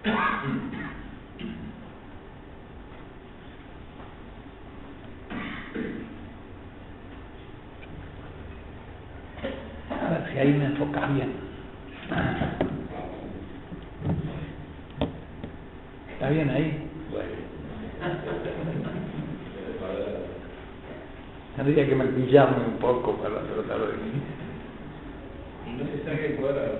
A ver si ahí me enfocas bien. ¿Está bien ahí? Bueno. Tendría que maquillarme un poco para tratar de... Y no se saque el cuadrado.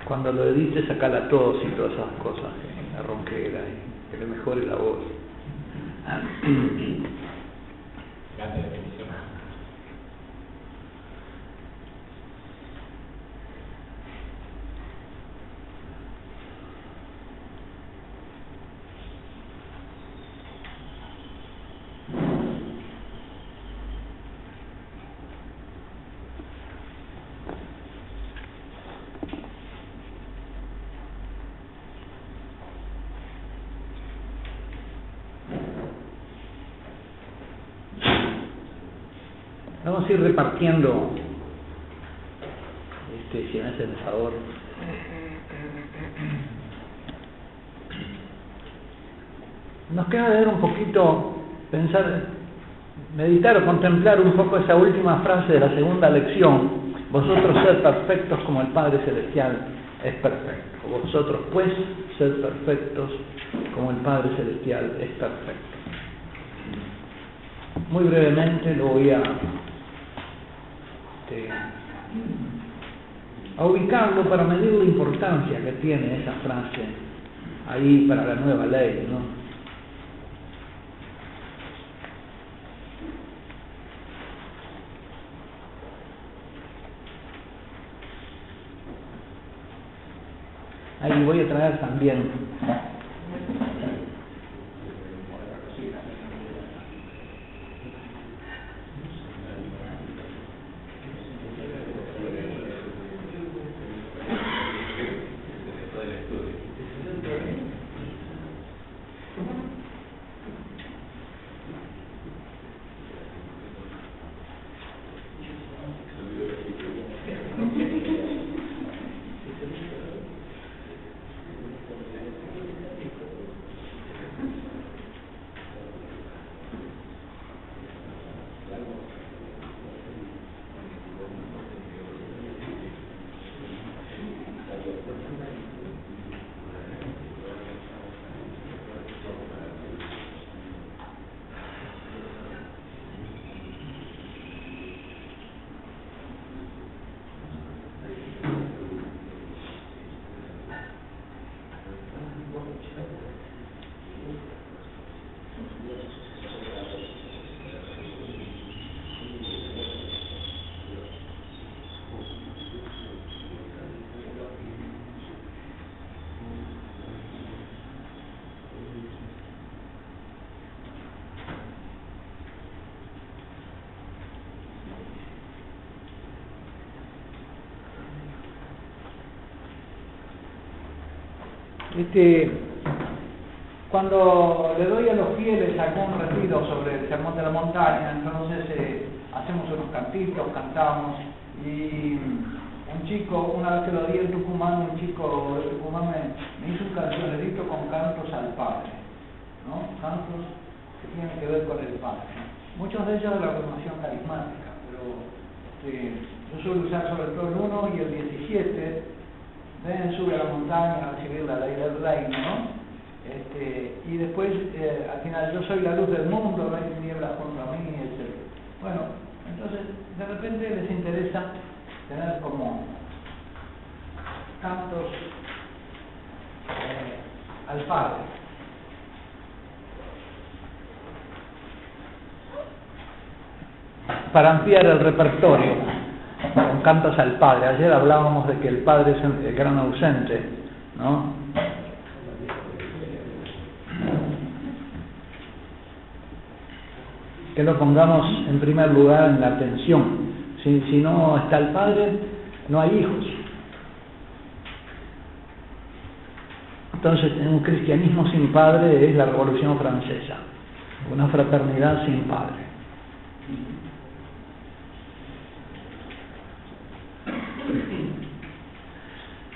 Cuando lo edites, saca la tos y todas esas cosas, la ronquera, y que le mejore la voz. Gata de bendición. Vamos a ir repartiendo, si me hacen el favor. Nos queda ver un poquito, pensar, meditar o contemplar un poco esa última frase de la segunda lección. Vosotros sed perfectos como el Padre Celestial es perfecto. Vosotros pues sed perfectos como el Padre Celestial es perfecto. Muy brevemente lo voy a ubicarlo para medir la importancia que tiene esa frase ahí para la nueva ley, ¿no? Ahí voy a traer también cuando le doy a los fieles algún retiro sobre el Sermón de la Montaña, entonces hacemos unos cantitos, cantamos, y un chico, una vez que lo di en Tucumán, un chico de Tucumán me hizo un cancionerito con cantos al Padre, ¿no? Cantos que tienen que ver con el Padre. Muchos de ellos de la formación carismática, pero yo suelo usar sobre todo el 1 y el 17, ven, sube a la montaña a recibir la ley del reino, ¿no? Y después, al final, yo soy la luz del mundo, no hay tinieblas contra mí, etc. Bueno, entonces, de repente les interesa tener como cantos al Padre. Para ampliar el repertorio, con cantos al Padre. Ayer hablábamos de que el Padre es el gran ausente, ¿no? Que lo pongamos en primer lugar en la atención. Si no está el padre, no hay hijos. Entonces, un cristianismo sin padre es la Revolución Francesa, una fraternidad sin padre.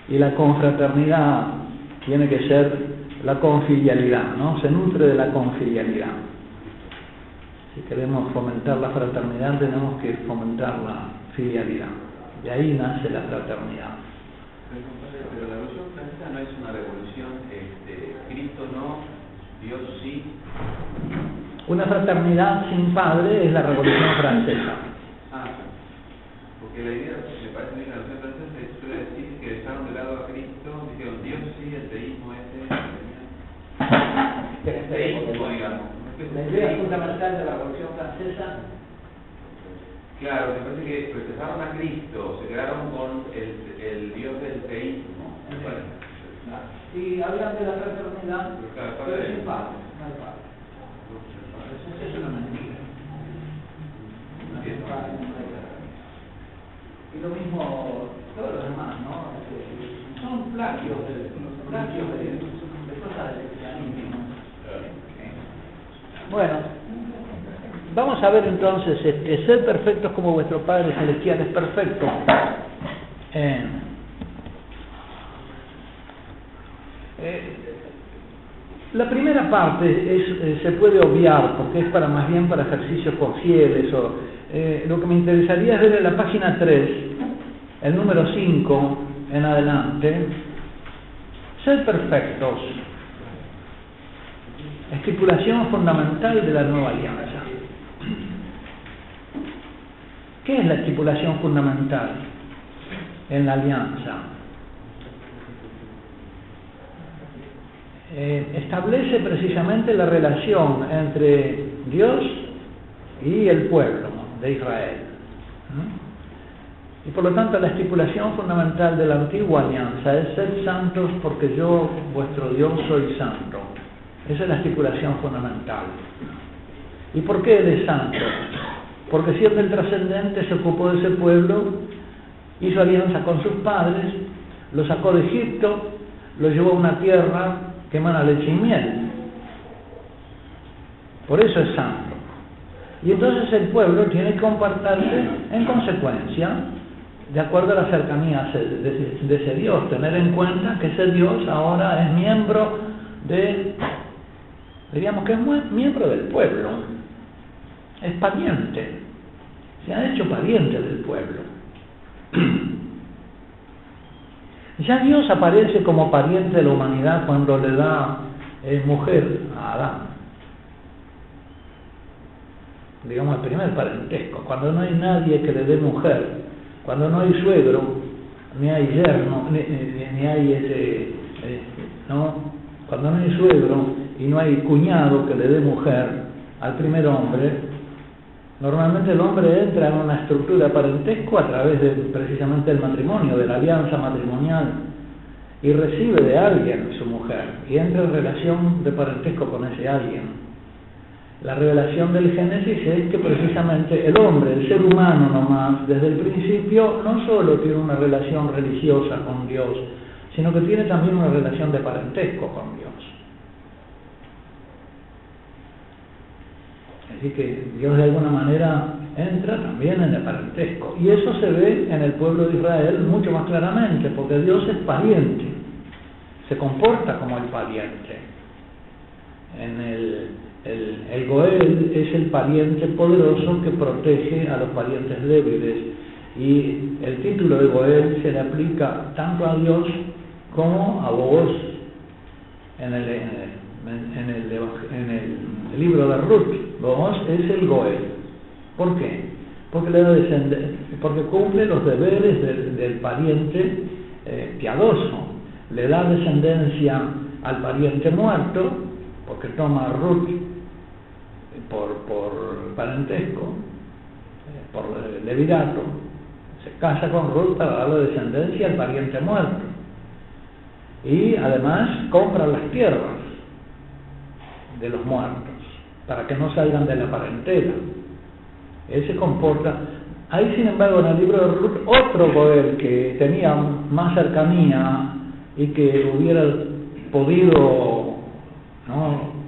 Y la confraternidad tiene que ser la confilialidad, ¿no? Se nutre de la confilialidad. Si queremos fomentar la fraternidad, tenemos que fomentar la filialidad. De ahí nace la fraternidad. Pero la Revolución Francesa no es una revolución, Cristo no, Dios sí. Una fraternidad sin padre es la Revolución Francesa. Porque la idea, me parece que la Revolución Francesa suele decir que dejaron de lado a Cristo, dijeron Dios sí, el teísmo teísmo, digamos. La idea fundamental de la Revolución Francesa. Claro, me parece que rechazaron a Cristo, se quedaron con el Dios del teísmo, me parece. Y hablan de la fraternidad, pero sin padre, no hay padre. Eso es una mentira. No hay padre, no hay padre. Y lo mismo todos los demás, ¿no? Son plagios de cosas del cristianismo. Bueno, vamos a ver entonces, ser perfectos como vuestro Padre Celestial es perfecto. La primera parte se puede obviar porque es más bien para ejercicios cogieles. Lo que me interesaría es ver en la página 3, el número 5 en adelante, ser perfectos. Estipulación fundamental de la nueva alianza. ¿Qué es la estipulación fundamental en la alianza? Establece precisamente la relación entre Dios y el pueblo de Israel. Y por lo tanto la estipulación fundamental de la antigua alianza es ser santos porque yo, vuestro Dios, soy santo. Esa es la estipulación fundamental. ¿Y por qué Él es santo? Porque siendo el trascendente se ocupó de ese pueblo, hizo alianza con sus padres, lo sacó de Egipto, lo llevó a una tierra que emana leche y miel. Por eso es santo. Y entonces el pueblo tiene que comportarse en consecuencia, de acuerdo a la cercanía de ese Dios, tener en cuenta que ese Dios ahora es miembro diríamos que es miembro del pueblo, es pariente, se ha hecho pariente del pueblo. Ya Dios aparece como pariente de la humanidad cuando le da mujer a Adán. Digamos el primer parentesco, cuando no hay nadie que le dé mujer, cuando no hay suegro, ni hay yerno, ni hay cuando no hay suegro y no hay cuñado que le dé mujer al primer hombre, normalmente el hombre entra en una estructura de parentesco a través de precisamente el matrimonio, de la alianza matrimonial, y recibe de alguien su mujer, y entra en relación de parentesco con ese alguien. La revelación del Génesis es que precisamente el hombre, el ser humano nomás, desde el principio no solo tiene una relación religiosa con Dios, sino que tiene también una relación de parentesco con Dios. Así que Dios de alguna manera entra también en el parentesco. Y eso se ve en el pueblo de Israel mucho más claramente, porque Dios es pariente, se comporta como el pariente. El Goel es el pariente poderoso que protege a los parientes débiles. Y el título de Goel se le aplica tanto a Dios como a Booz en el libro de Ruth. Booz es el Goel. ¿Por qué? Porque le da porque cumple los deberes del pariente piadoso. Le da descendencia al pariente muerto, porque toma a Ruth por parentesco, por levirato, se casa con Ruth para darle descendencia al pariente muerto. Y además compra las tierras de los muertos para que no salgan de la parentela. Él se comporta Hay, sin embargo, en el libro de Ruth otro poder que tenía más cercanía y que hubiera podido, ¿no?,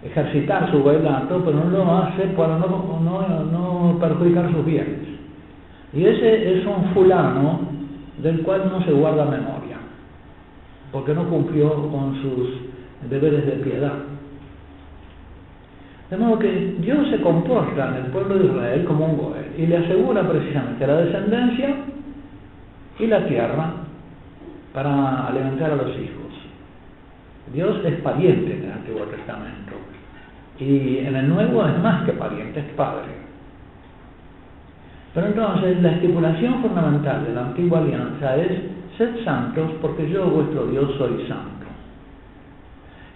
ejercitar su bailato, pero no lo hace para no perjudicar sus bienes. Y ese es un fulano del cual no se guarda memoria, porque no cumplió con sus deberes de piedad. De modo que Dios se comporta en el pueblo de Israel como un goel y le asegura precisamente la descendencia y la tierra para alimentar a los hijos. Dios es pariente en el Antiguo Testamento y en el Nuevo es más que pariente, es padre. Pero entonces la estipulación fundamental de la antigua alianza es: sed santos porque yo, vuestro Dios, soy santo.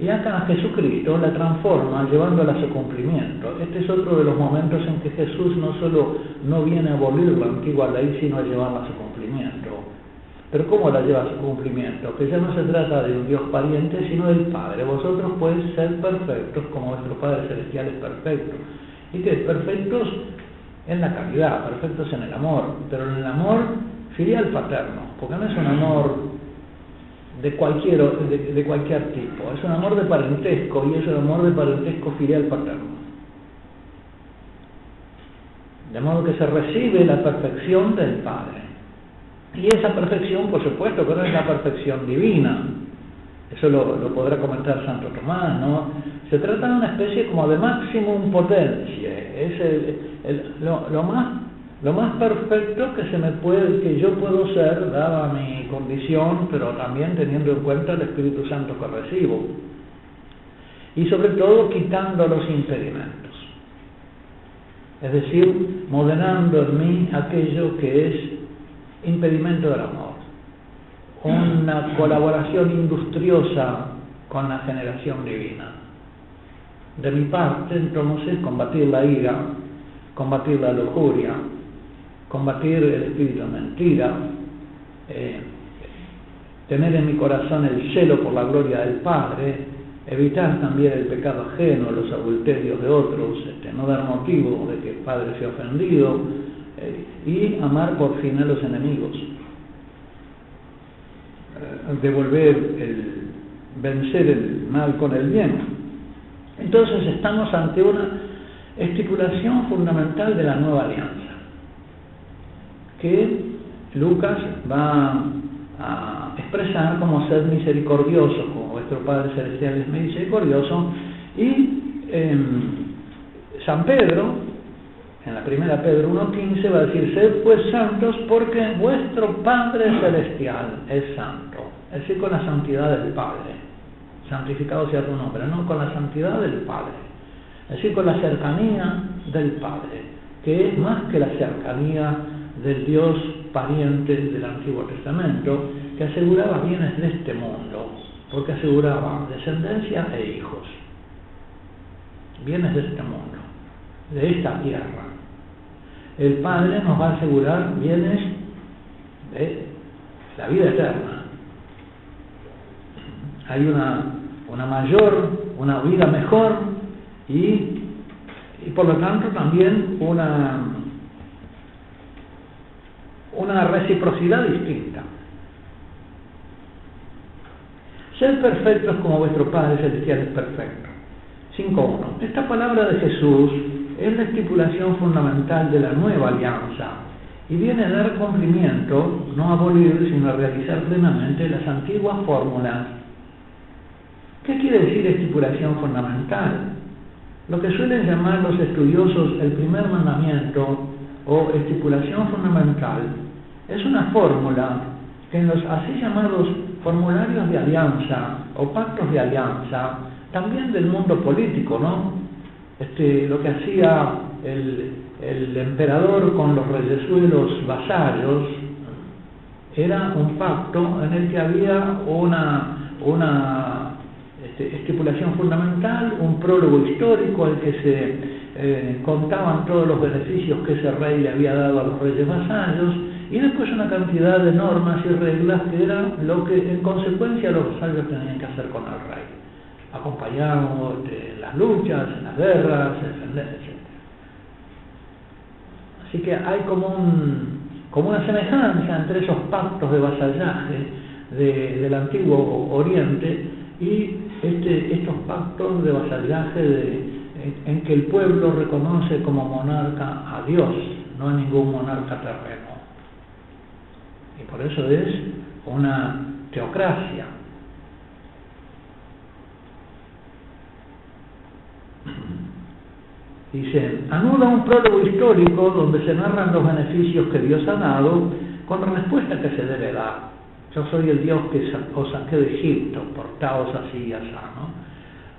Y acá Jesucristo la transforma llevándola a su cumplimiento. Este es otro de los momentos en que Jesús no solo no viene a abolir la antigua ley, sino a llevarla a su cumplimiento. Pero ¿cómo la lleva a su cumplimiento? Que ya no se trata de un Dios pariente, sino del Padre. Vosotros podéis ser perfectos como vuestro Padre Celestial es perfecto. ¿Y qué? Perfectos en la caridad, perfectos en el amor, pero en el amor filial paterno, porque no es un amor de cualquier tipo, es un amor de parentesco, y es un amor de parentesco filial paterno. De modo que se recibe la perfección del Padre. Y esa perfección, por supuesto, que no es la perfección divina. Eso lo podrá comentar Santo Tomás, ¿no? Se trata de una especie como de maximum potencia. Es lo más perfecto que yo puedo ser, dada mi condición, pero también teniendo en cuenta el Espíritu Santo que recibo. Y sobre todo quitando los impedimentos. Es decir, moderando en mí aquello que es impedimento del amor. Una colaboración industriosa con la generación divina. De mi parte, entonces, combatir la ira, combatir la lujuria, combatir el espíritu de mentira, tener en mi corazón el celo por la gloria del Padre, evitar también el pecado ajeno, los adulterios de otros, no dar motivo de que el Padre sea ofendido, y amar por fin a los enemigos, vencer el mal con el bien. Entonces estamos ante una estipulación fundamental de la nueva alianza, que Lucas va a expresar como ser misericordioso, como vuestro Padre Celestial es misericordioso, y San Pedro, en la primera Pedro 1:15, va a decir: sed pues santos porque vuestro Padre Celestial es santo. Es decir, con la santidad del Padre. Santificado sea tu nombre, no, con la santidad del Padre. Es decir, con la cercanía del Padre, que es más que la cercanía del Dios pariente del Antiguo Testamento, que aseguraba bienes de este mundo, porque aseguraba descendencia e hijos. Bienes de este mundo, de esta tierra. El Padre nos va a asegurar bienes de la vida eterna. Hay una vida mejor y por lo tanto también una reciprocidad distinta. Sed perfectos como vuestro Padre Celestial es perfecto. 5.1. Esta palabra de Jesús es la estipulación fundamental de la nueva alianza y viene a dar cumplimiento, no a abolir, sino a realizar plenamente las antiguas fórmulas. ¿Qué quiere decir estipulación fundamental? Lo que suelen llamar los estudiosos el primer mandamiento o estipulación fundamental es una fórmula que en los así llamados formularios de alianza o pactos de alianza, también del mundo político, ¿no? Lo que hacía el emperador con los reyesuelos vasallos era un pacto en el que había una estipulación fundamental, un prólogo histórico al que se contaban todos los beneficios que ese rey le había dado a los reyes vasallos, y después una cantidad de normas y reglas que eran lo que en consecuencia los vasallos tenían que hacer con el rey: acompañarlo en las luchas, en las guerras, defender, etc. Así que hay como una semejanza entre esos pactos de vasallaje del antiguo Oriente y estos pactos de vasallaje en que el pueblo reconoce como monarca a Dios, no a ningún monarca terreno. Y por eso es una teocracia. Dice, anula un prólogo histórico donde se narran los beneficios que Dios ha dado con la respuesta que se debe dar. Yo soy el Dios que os saqué de Egipto, portaos así y así, ¿no?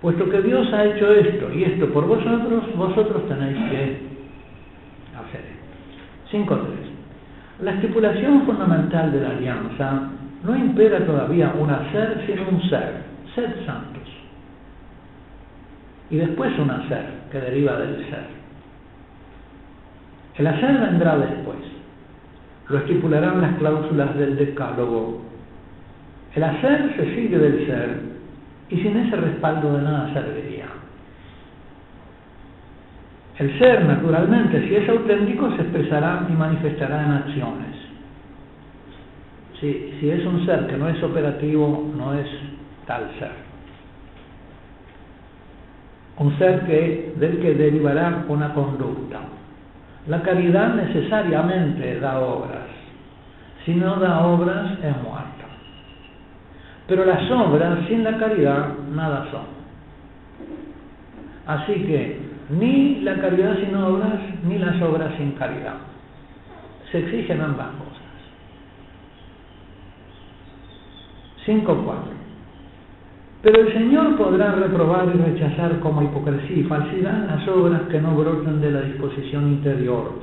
Puesto que Dios ha hecho esto y esto por vosotros tenéis que hacer esto. 5.3. La estipulación fundamental de la alianza no impera todavía un hacer, sino un ser. Sed santos. Y después un hacer, que deriva del ser. El hacer vendrá después. Lo estipularán las cláusulas del decálogo. El hacer se sigue del ser, y sin ese respaldo de nada serviría. El ser, naturalmente, si es auténtico, se expresará y manifestará en acciones. Si es un ser que no es operativo, no es tal ser. Un ser del que derivará una conducta. La caridad necesariamente da obras. Si no da obras, es muerta. Pero las obras sin la caridad nada son. Así que ni la caridad sin obras, ni las obras sin caridad. Se exigen ambas cosas. 5.4. Pero el Señor podrá reprobar y rechazar como hipocresía y falsidad las obras que no broten de la disposición interior.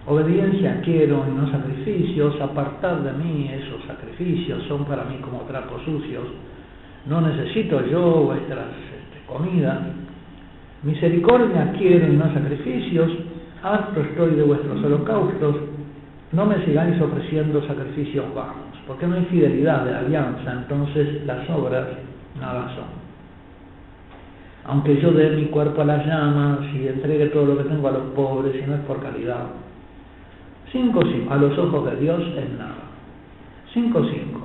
Obediencia quiero y no sacrificios, apartad de mí esos sacrificios, son para mí como trapos sucios, no necesito yo vuestras comidas. Misericordia quiero y no sacrificios, harto estoy de vuestros holocaustos, no me sigáis ofreciendo sacrificios vanos, porque no hay fidelidad de alianza, entonces las obras nada son. Aunque yo dé mi cuerpo a las llamas y entregue todo lo que tengo a los pobres, y no es por caridad. 5.5. A los ojos de Dios es nada. 5.5.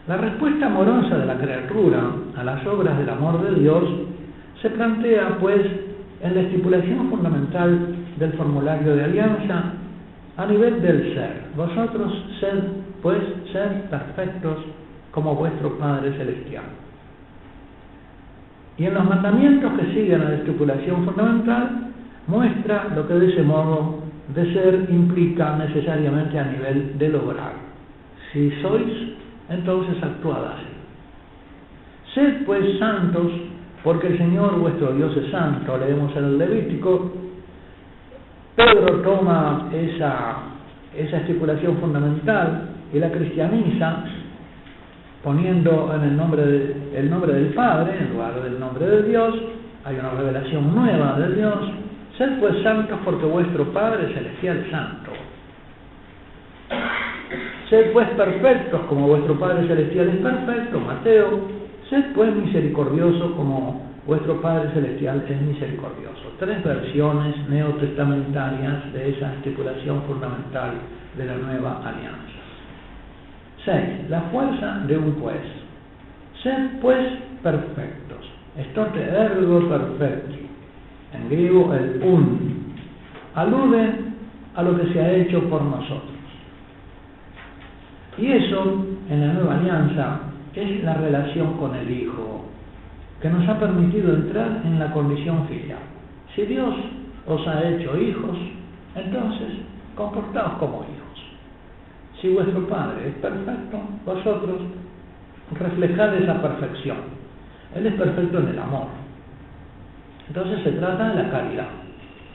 La respuesta amorosa de la criatura a las obras del amor de Dios se plantea, pues, en la estipulación fundamental del formulario de alianza a nivel del ser. Vosotros sed, pues, sed perfectos como vuestro Padre Celestial. Y en los mandamientos que siguen a la estipulación fundamental muestra lo que de ese modo de ser implica necesariamente a nivel de lograr. Si sois, entonces actuad así. Sed pues santos, porque el Señor vuestro Dios es santo. Leemos en el Levítico. Pedro toma esa estipulación fundamental y la cristianiza, poniendo en el nombre del Padre en lugar del nombre de Dios. Hay una revelación nueva de Dios. Sed pues santos porque vuestro Padre Celestial es santo. Sed pues perfectos como vuestro Padre Celestial es perfecto, Mateo. Sed pues misericordiosos como vuestro Padre Celestial es misericordioso. 3 versiones neotestamentarias de esa estipulación fundamental de la nueva alianza. 6. La fuerza de un pues. Sed pues perfectos. Estote ergo perfecti. En griego el alude a lo que se ha hecho por nosotros. Y eso, en la nueva alianza, es la relación con el Hijo, que nos ha permitido entrar en la condición filial. Si Dios os ha hecho hijos, entonces comportaos como hijos. Si vuestro Padre es perfecto, vosotros reflejad esa perfección. Él es perfecto en el amor. Entonces se trata de la caridad.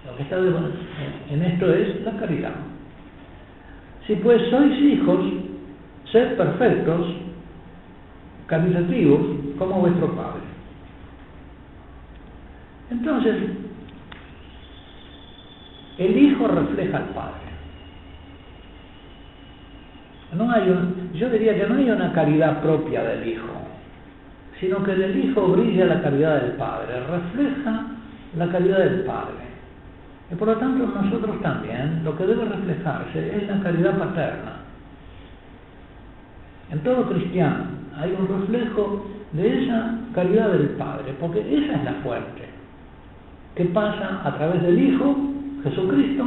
Lo que está en esto es la caridad. Si pues sois hijos, sed perfectos, caritativos, como vuestro Padre. Entonces, el Hijo refleja al Padre. Yo diría que no hay una caridad propia del Hijo, sino que del Hijo brilla la caridad del Padre, refleja la caridad del Padre. Y por lo tanto nosotros también, lo que debe reflejarse es la caridad paterna. En todo cristiano hay un reflejo de esa caridad del Padre, porque esa es la fuente, que pasa a través del Hijo, Jesucristo,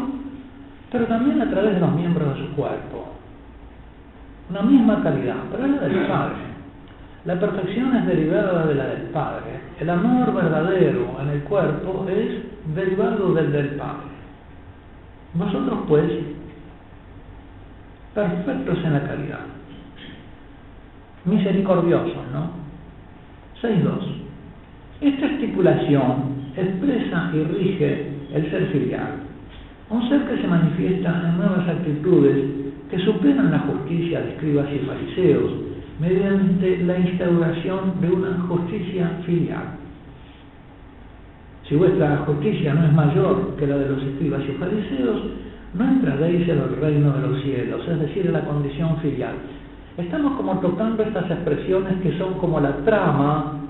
pero también a través de los miembros de su cuerpo. Una misma caridad, pero es la del Padre. La perfección es derivada de la del Padre. El amor verdadero en el cuerpo es derivado del Padre. Vosotros, pues, perfectos en la caridad, misericordiosos, ¿no? 6.2. Esta estipulación expresa y rige el ser filial, un ser que se manifiesta en nuevas actitudes que superan la justicia de escribas y fariseos mediante la instauración de una justicia filial. Si vuestra justicia no es mayor que la de los escribas y fariseos, no entraréis en el reino de los cielos, es decir, en la condición filial. Estamos como tocando estas expresiones que son como la trama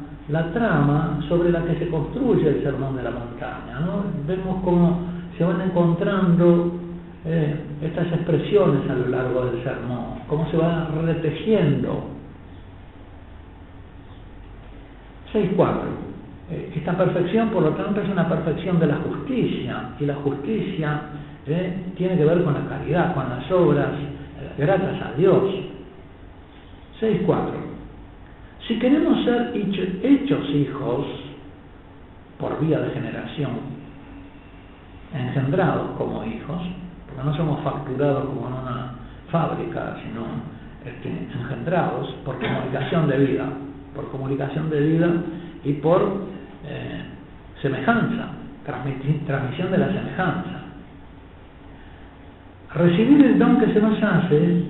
sobre la que se construye el Sermón de la Montaña, ¿no? Vemos cómo se van encontrando estas expresiones a lo largo del sermón, cómo se va retejiendo. 6.4. Esta perfección, por lo tanto, es una perfección de la justicia, y la justicia tiene que ver con la caridad, con las obras gratas a Dios. 6.4. Si queremos ser hechos hijos por vía de generación, engendrados como hijos, porque no somos facturados como en una fábrica, sino engendrados por comunicación de vida y por semejanza, transmisión de la semejanza. Recibir el don que se nos hace,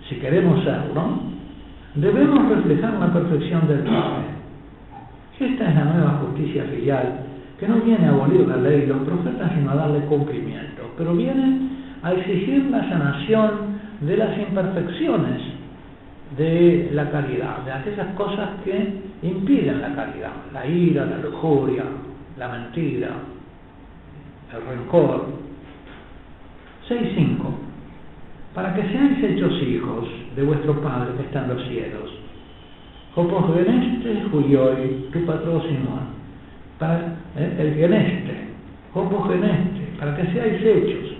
si queremos serlo, debemos reflejar la perfección del Padre. Esta es la nueva justicia filial, que no viene a abolir la ley y los profetas, sino a darle cumplimiento, pero viene a exigir la sanación de las imperfecciones de la caridad, de aquellas cosas que impiden la caridad: la ira, la lujuria, la mentira, el rencor. 6.5. Para que seáis hechos hijos de vuestro Padre que está en los cielos. Opos geneste huioi, tu patro Simón. Para el geneste, opos geneste, para que seáis hechos.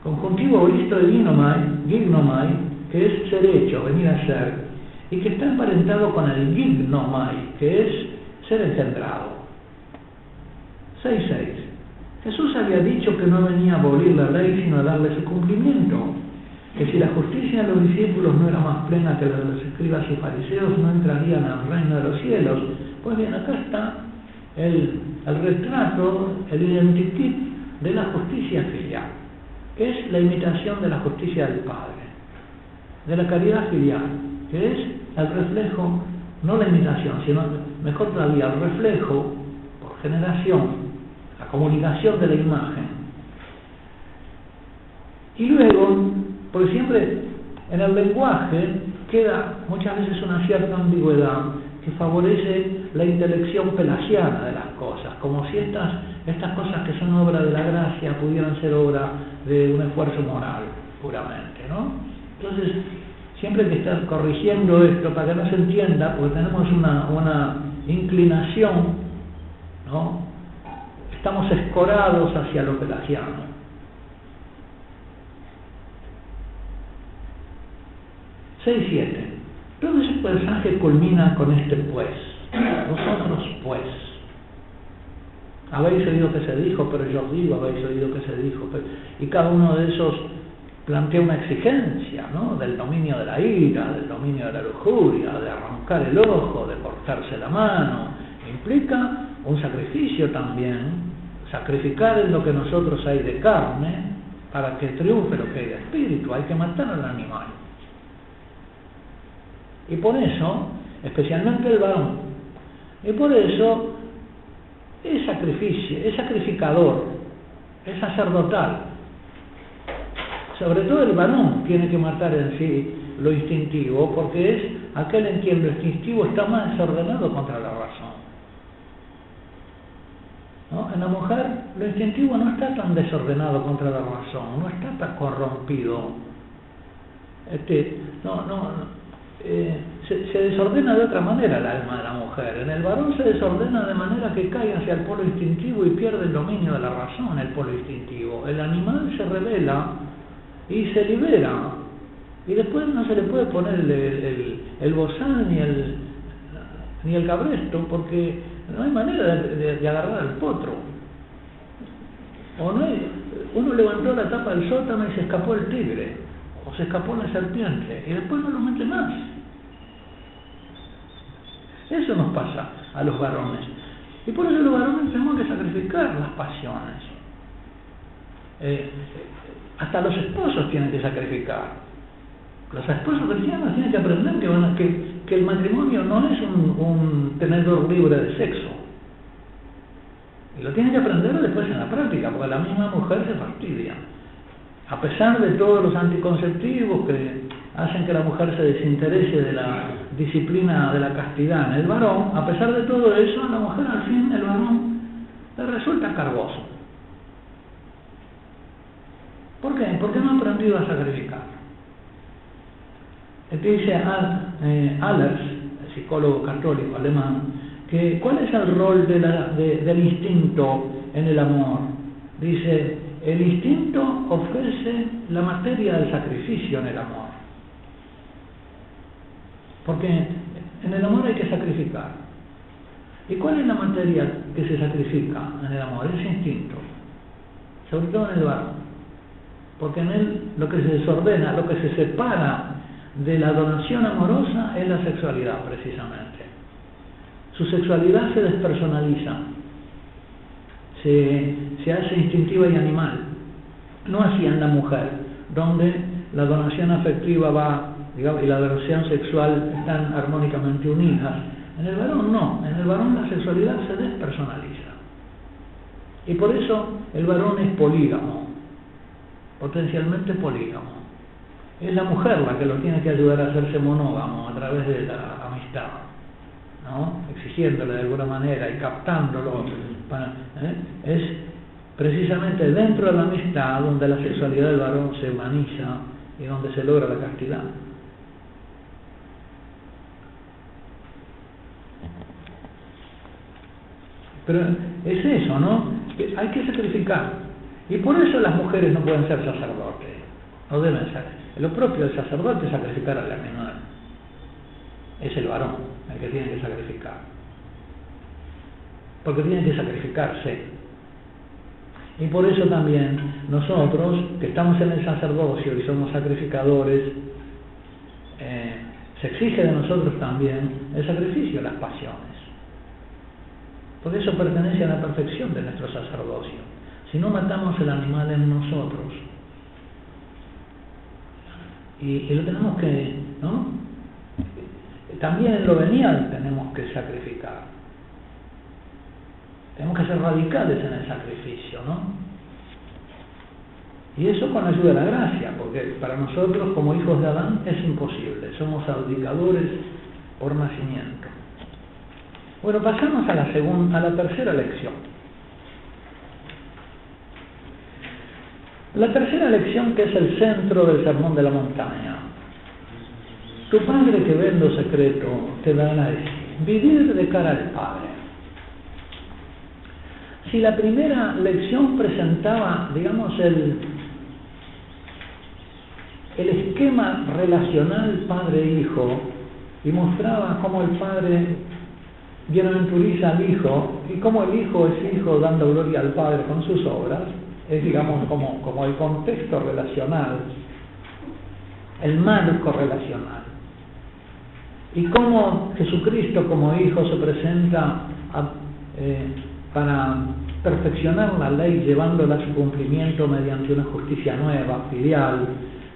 Conjuntivo listo de gignomai, que es ser hecho, venir a ser, y que está emparentado con el gignomai, que es ser engendrado. 6.6. Jesús había dicho que no venía a abolir la ley, sino a darle su cumplimiento, que si la justicia de los discípulos no era más plena que la de los escribas y fariseos, no entrarían al reino de los cielos. Pues bien, acá está el retrato, el identikit de la justicia filial, que es la imitación de la justicia del Padre, de la caridad filial, que es el reflejo, no la imitación, sino, mejor todavía, el reflejo por generación, la comunicación de la imagen. Y luego, porque siempre en el lenguaje queda muchas veces una cierta ambigüedad que favorece la intelección pelagiana de las cosas, como si estas cosas que son obra de la gracia pudieran ser obra de un esfuerzo moral puramente, ¿no? Entonces, siempre hay que estar corrigiendo esto para que no se entienda, porque tenemos una inclinación, ¿no? Estamos escorados hacia lo pelagiano. 6.7. Todo ese pasaje culmina con este pues. Vosotros pues. Habéis oído que se dijo, pero yo os digo, habéis oído que se dijo. Y cada uno de esos plantea una exigencia, ¿no? Del dominio de la ira, del dominio de la lujuria, de arrancar el ojo, de cortarse la mano. Implica un sacrificio también, sacrificar en lo que nosotros hay de carne para que triunfe lo que hay de espíritu. Hay que matar al animal. Y por eso, especialmente el varón, y por eso es sacrificio, es sacrificador, es sacerdotal. Sobre todo el varón tiene que matar en sí lo instintivo, porque es aquel en quien lo instintivo está más desordenado contra la razón, ¿no? En la mujer lo lo instintivo no está tan desordenado contra la razón, no está tan corrompido. Se desordena de otra manera el alma de la mujer. En el varón se desordena de manera que cae hacia el polo instintivo y pierde el dominio de la razón, el polo instintivo. El animal se revela y se libera. Y después no se le puede poner el bozal ni el cabresto, porque no hay manera de agarrar al potro. Uno levantó la tapa del sótano y se escapó el tigre, o se escapó la serpiente, y después no lo mete más. Eso nos pasa a los varones. Y por eso los varones tenemos que sacrificar las pasiones. Hasta los esposos tienen que sacrificar. Los esposos cristianos tienen que aprender que el matrimonio no es un tenedor libre de sexo. Y lo tienen que aprender después en la práctica, porque la misma mujer se fastidia. A pesar de todos los anticonceptivos que hacen que la mujer se desinterese de la disciplina de la castidad en el varón, a pesar de todo eso, a la mujer al fin, el varón, le resulta cargoso. ¿Por qué? Porque no ha aprendido a sacrificar. Dice Allers, el psicólogo católico alemán, que ¿cuál es el rol del instinto en el amor? Dice, el instinto ofrece la materia del sacrificio en el amor. Porque en el amor hay que sacrificar. ¿Y cuál es la materia que se sacrifica en el amor? Es instinto. Sobre todo en el varón. Porque en él lo que se desordena, lo que se separa de la donación amorosa es la sexualidad, precisamente. Su sexualidad se despersonaliza, se hace instintiva y animal, no así en la mujer, donde la donación afectiva va, digamos, y la donación sexual están armónicamente unidas. En el varón no, en el varón la sexualidad se despersonaliza. Y por eso el varón es polígamo, potencialmente polígamo. Es la mujer la que lo tiene que ayudar a hacerse monógamo a través de la amistad, ¿no? Exigiéndole de alguna manera y captándolo. Es precisamente dentro de la amistad donde la sexualidad del varón se humaniza y donde se logra la castidad. Pero es eso, ¿no? Hay que sacrificar. Y por eso las mujeres no pueden ser sacerdotes, no deben ser. Lo propio del sacerdote es sacrificar al animal. Es el varón el que tiene que sacrificar. Porque tiene que sacrificarse. Y por eso también nosotros, que estamos en el sacerdocio y somos sacrificadores, se exige de nosotros también el sacrificio de las pasiones. Porque eso pertenece a la perfección de nuestro sacerdocio. Si no matamos el animal en nosotros, y lo tenemos que, ¿no? También en lo venial tenemos que sacrificar. Tenemos que ser radicales en el sacrificio, ¿no? Y eso con la ayuda de la gracia, porque para nosotros como hijos de Adán es imposible, somos abdicadores por nacimiento. Bueno, pasamos a la tercera lección. La tercera lección, que es el centro del Sermón de la Montaña. Tu Padre que ve en lo secreto te dará vivir de cara al Padre. Si la primera lección presentaba, digamos, el esquema relacional padre-hijo y mostraba cómo el Padre bienaventuriza al Hijo y cómo el Hijo es Hijo dando gloria al Padre con sus obras, es, digamos, como el contexto relacional, el marco relacional. Y cómo Jesucristo como Hijo se presenta para perfeccionar la ley, llevándola a su cumplimiento mediante una justicia nueva, filial,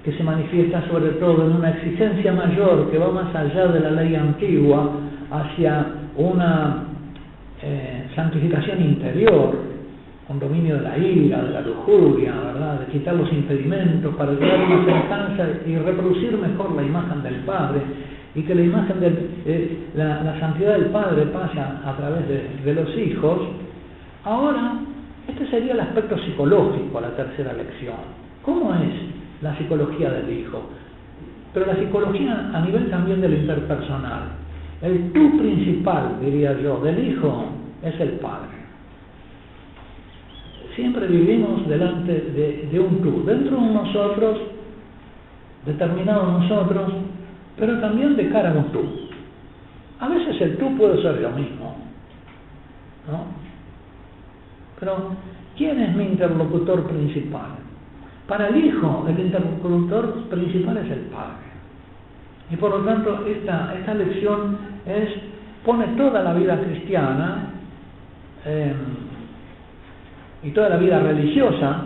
que se manifiesta sobre todo en una exigencia mayor que va más allá de la ley antigua, hacia una santificación interior, con dominio de la ira, de la lujuria, ¿verdad? De quitar los impedimentos para llegar a una semejanza y reproducir mejor la imagen del Padre, y que la imagen de la santidad del Padre pasa a través de los hijos. Ahora Este sería el aspecto psicológico, la tercera lección. ¿Cómo es la psicología del hijo? Pero la psicología a nivel también de lo interpersonal. El tú principal, diría yo, del hijo es el padre. Siempre vivimos delante de un tú, dentro de nosotros, determinado nosotros, pero también de cara a un tú. A veces el tú puede ser yo mismo, ¿no? Pero, ¿quién es mi interlocutor principal? Para el hijo, el interlocutor principal es el padre. Y por lo tanto, esta lección pone toda la vida cristiana y toda la vida religiosa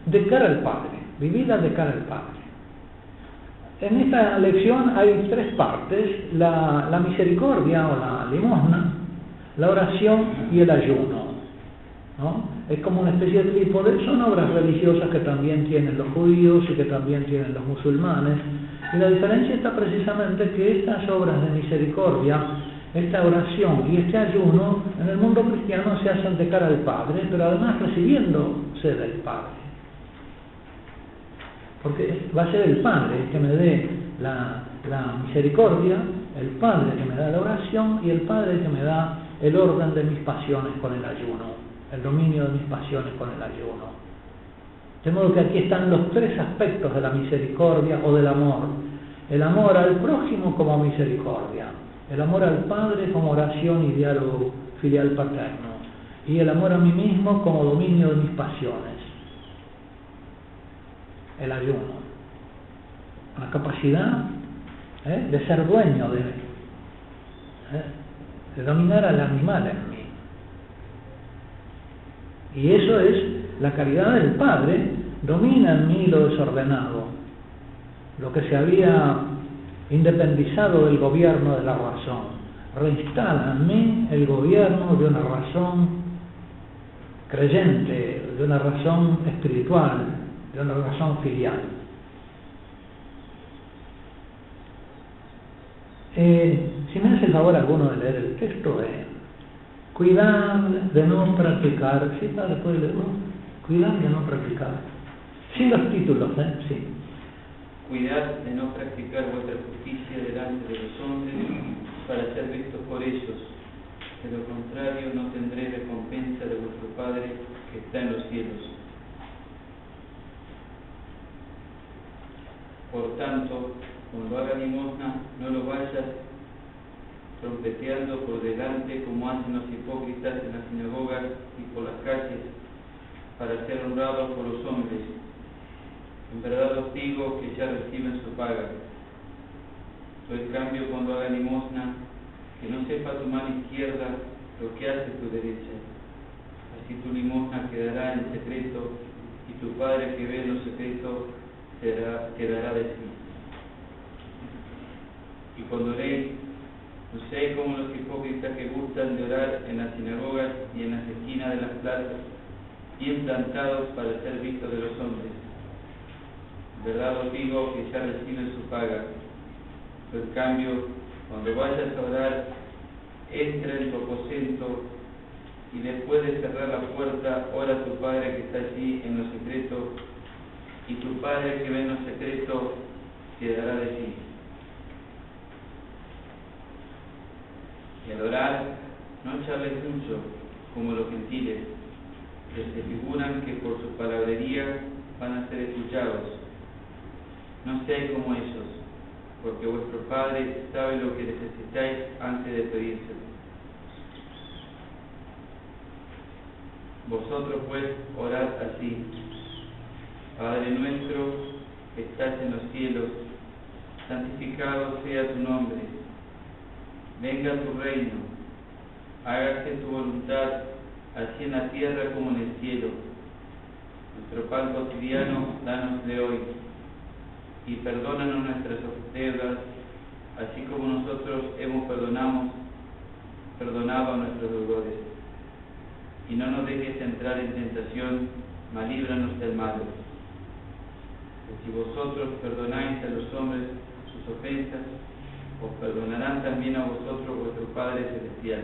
de cara al Padre, vivida de cara al Padre. En esta lección hay tres partes: la misericordia o la limosna, la oración y el ayuno, ¿no? Es como una especie de trípode. Son obras religiosas que también tienen los judíos y que también tienen los musulmanes, y la diferencia está precisamente que estas obras de misericordia, esta oración y este ayuno en el mundo cristiano se hacen de cara al Padre, pero además recibiéndose del Padre, porque va a ser el Padre el que me dé la misericordia, el Padre que me da la oración y el Padre que me da el orden de mis pasiones con el ayuno, el dominio de mis pasiones con el ayuno. De modo que aquí están los tres aspectos de la misericordia o del amor: el amor al prójimo como misericordia, el amor al Padre como oración y diálogo filial paterno, y el amor a mí mismo como dominio de mis pasiones, el ayuno. La capacidad de ser dueño de dominar al animal en mí. Y eso es la caridad del Padre. Domina en mí lo desordenado, lo que se había independizado del gobierno de la razón. Reinstala en mí el gobierno de una razón creyente, de una razón espiritual, de una razón filial. Si me hace el favor alguno de leer el texto, cuidar de no practicar. Sí, padre, puede leerlo. Cuidar de no practicar. Sin los títulos, sí. Cuidad de no practicar vuestra justicia delante de los hombres para ser vistos por ellos. De lo contrario, no tendréis recompensa de vuestro Padre que está en los cielos. Por tanto, cuando hagas limosna, no lo vayas trompeteando por delante como hacen los hipócritas en las sinagogas y por las calles, para ser honrados por los hombres. En verdad os digo que ya reciben su paga. Tú, en cambio, cuando hagas limosna, que no sepa tu mano izquierda lo que hace tu derecha. Así tu limosna quedará en secreto, y tu Padre que ve en lo secreto te dará de sí. Y cuando oréis, no seáis como los hipócritas que gustan de orar en las sinagogas y en las esquinas de las plazas, bien plantados para ser vistos de los hombres. En verdad os digo que ya reciben su paga. Pero en cambio, cuando vayas a orar, entra en tu aposento y después de cerrar la puerta, ora a tu Padre que está allí en lo secreto, y tu Padre que ve en lo secreto te dará de ti. Y al orar, no charles mucho, como los gentiles, que se figuran que por su palabrería van a ser escuchados. No seáis como ellos, porque vuestro Padre sabe lo que necesitáis antes de pedírselo. Vosotros pues orad así: Padre nuestro que estás en los cielos, santificado sea tu nombre. Venga tu reino, hágase tu voluntad, así en la tierra como en el cielo. Nuestro pan cotidiano, dánosle hoy, y perdónanos nuestras deudas, así como nosotros hemos perdonado a nuestros deudores. Y no nos dejes entrar en tentación, mas líbranos del malo. Pues si vosotros perdonáis a los hombres sus ofensas, os perdonarán también a vosotros vuestro Padre Celestial.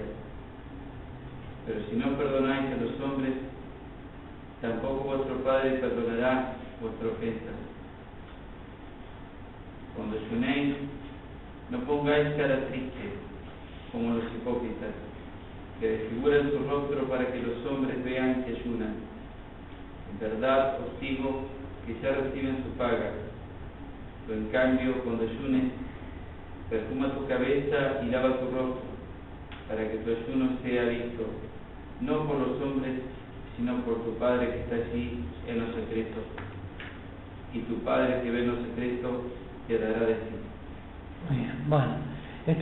Pero si no perdonáis a los hombres, tampoco vuestro Padre perdonará vuestras ofensas. Cuando ayunéis, no pongáis cara triste, como los hipócritas, que desfiguran su rostro para que los hombres vean que ayunan. En verdad os digo que ya reciben su paga. Pero en cambio, cuando ayunes, perfuma tu cabeza y lava tu rostro, para que tu ayuno sea visto, no por los hombres, sino por tu Padre que está allí en lo secreto. Y tu Padre que ve en lo secreto te dará de sí. Bien, bueno,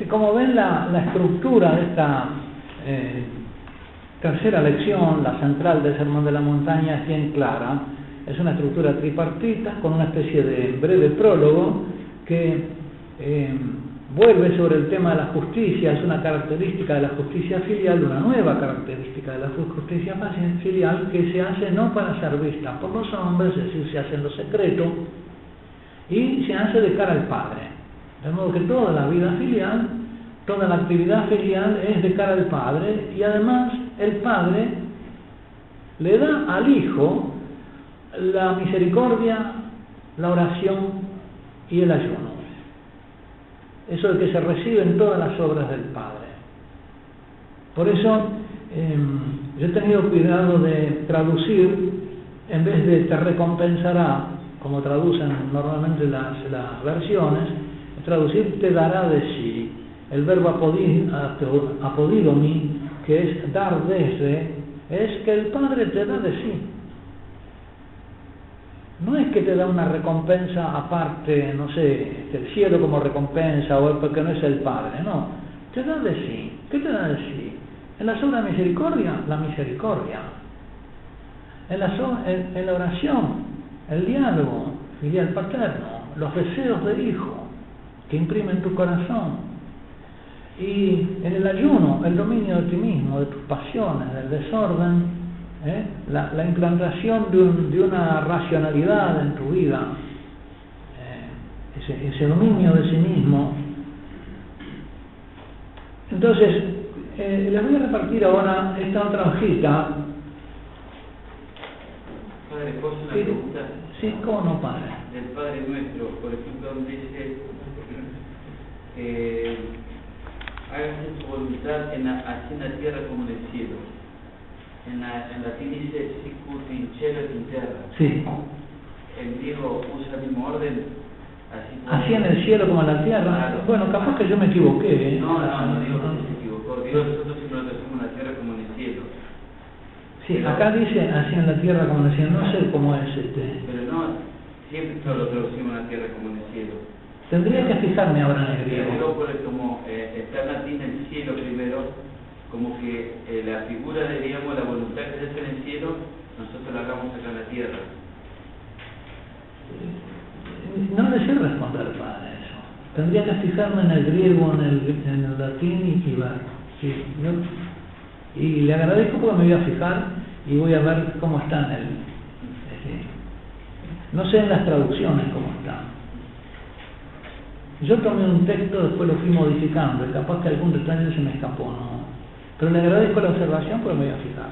como ven la estructura de esta tercera lección, la central del Sermón de la Montaña, es bien clara. Es una estructura tripartita con una especie de breve prólogo que vuelve sobre el tema de la justicia. Es una característica de la justicia filial, una nueva característica de la justicia filial, que se hace no para ser vista por los hombres, es decir, se hace en lo secreto y se hace de cara al Padre. De modo que toda la vida filial, toda la actividad filial es de cara al Padre, y además el Padre le da al Hijo la misericordia, la oración y el ayuno. Eso es que se recibe en todas las obras del Padre. Por eso yo he tenido cuidado de traducir, en vez de te recompensará, como traducen normalmente las versiones, traducir te dará de sí. El verbo apodidomi, que es dar desde, es que el Padre te da de sí. No es que te da una recompensa aparte, no sé, el cielo como recompensa, o porque no es el Padre, no. Te da de sí. ¿Qué te da de sí? En las obras de misericordia, la misericordia. En la oración, el diálogo filial paterno, los deseos del Hijo que imprimen tu corazón. Y en el ayuno, el dominio de ti mismo, de tus pasiones, del desorden, la implantación de una racionalidad en tu vida, ese dominio de sí mismo. Entonces, les voy a repartir ahora esta otra hojita. Padre, ¿puedo hacer una pregunta? Sí, ¿cómo no, Padre? Del Padre Nuestro, por ejemplo, donde dice hágase tu voluntad así en la tierra como en el cielo. En latín dice sicut in cielo et in terra. Sí. En griego usa el mismo orden. Así en el cielo como en la tierra. Claro. Bueno, capaz que yo me equivoqué. No digo que se equivocó. Digo que nosotros siempre lo hacemos en la tierra como en el cielo. Sí, pero acá dice así en la tierra como en el cielo. No sé cómo es Pero no, siempre lo traducimos en la tierra como en el cielo. Tendría que fijarme ahora en el griego. griego. Como está en latín el cielo primero, como que la figura de, digamos, la voluntad que se hace en el cielo, nosotros la hagamos acá en la tierra. No le sé responder para eso. Tendría que fijarme en el griego, en el latín y ver. Sí, y le agradezco porque me voy a fijar y voy a ver cómo está en el... no sé en las traducciones cómo está. Yo tomé un texto, después lo fui modificando, y capaz que algún detalle se me escapó, ¿no? Pero le agradezco la observación porque me voy a fijar.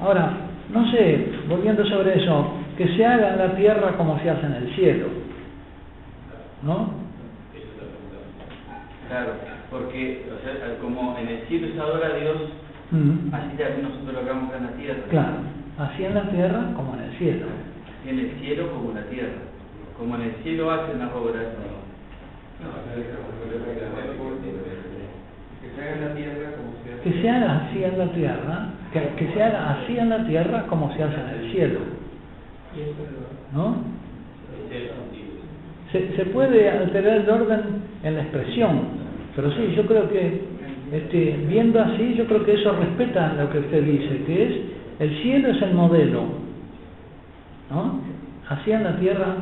Ahora, no sé, volviendo sobre eso, que se haga en la tierra como se hace en el cielo, ¿no? Claro, porque, o sea, como en el cielo se adora a Dios, así también nosotros lo hagamos acá en la tierra. Claro, así en la tierra como en el cielo. Así en el cielo como en la tierra. Como en el cielo hacen las obras. Que se haga así en la tierra, que se haga así en la tierra como se hace en el cielo. ¿No? Se puede alterar el orden en la expresión, pero sí, yo creo que viendo así, yo creo que eso respeta lo que usted dice, que es el cielo es el modelo, ¿no? Así en la tierra.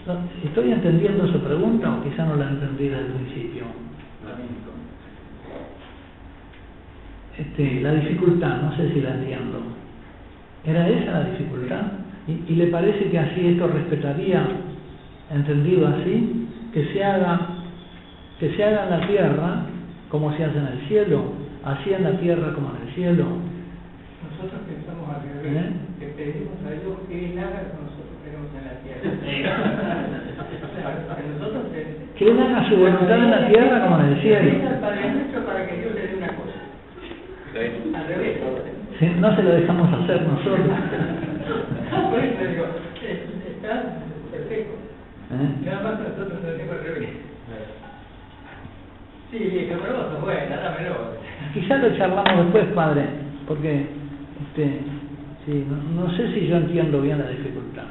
No, ¿estoy entendiendo su pregunta o quizá no la entendí desde el principio? La dificultad, no sé si la entiendo. ¿Era esa la dificultad? y le parece que así esto respetaría, entendido así, que se haga en la tierra como se hace en el cielo, así en la tierra como en el cielo. Nosotros pensamos al revés, que pedimos a Dios que Él haga como nosotros queremos en la tierra. Que Él haga su voluntad en la tierra como en el cielo. Para que Dios le dé una cosa. Al revés. Si no se lo dejamos hacer nosotros. Por eso digo, está perfecto. Nada más nosotros lo hacemos al revés. Sí, viejo, pero vos sos buena, dámelo. Quizás lo charlamos después, padre, porque sí, no sé si yo entiendo bien la dificultad.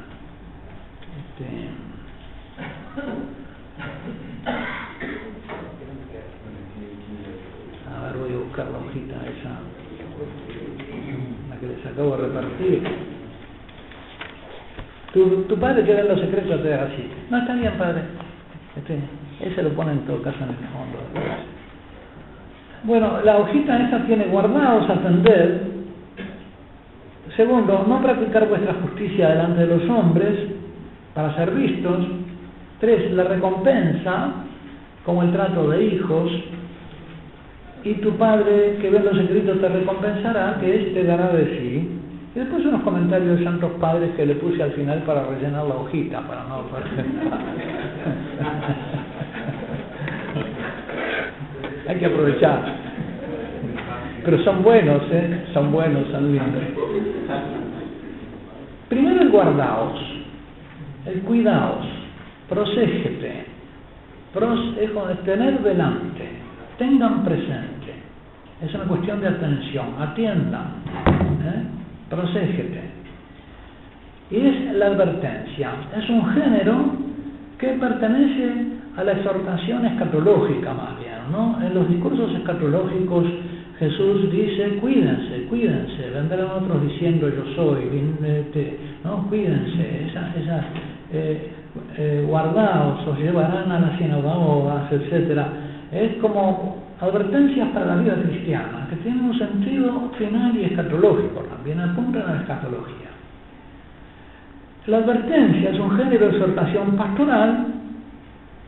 A ver, voy a buscar la hojita esa, la que les acabo de repartir. Tu padre que ve los secretos te da así. No, está bien, padre. Ese lo pone en todo caso en el fondo. Bueno, la hojita esa tiene guardaos, atender. Segundo, no practicar vuestra justicia delante de los hombres para ser vistos. 3, la recompensa, como el trato de hijos. Y tu padre que ve los secretos te recompensará, que éste dará de sí. Y después unos comentarios de santos padres que le puse al final para rellenar la hojita, para no hay que aprovechar. Pero son buenos, son buenos, son lindos. Primero el guardaos, el cuidaos, proségete, tener delante, tengan presente. Es una cuestión de atención, atiendan, proségete. Y es la advertencia, es un género que pertenece a la exhortación escatológica más bien, ¿no? En los discursos escatológicos Jesús dice, cuídense, vendrán otros diciendo yo soy, ¿no? Cuídense, guardaos, os llevarán a las sinagogas, etcétera. Es como advertencias para la vida cristiana, que tienen un sentido final y escatológico también, apuntan a la escatología. La advertencia es un género de exhortación pastoral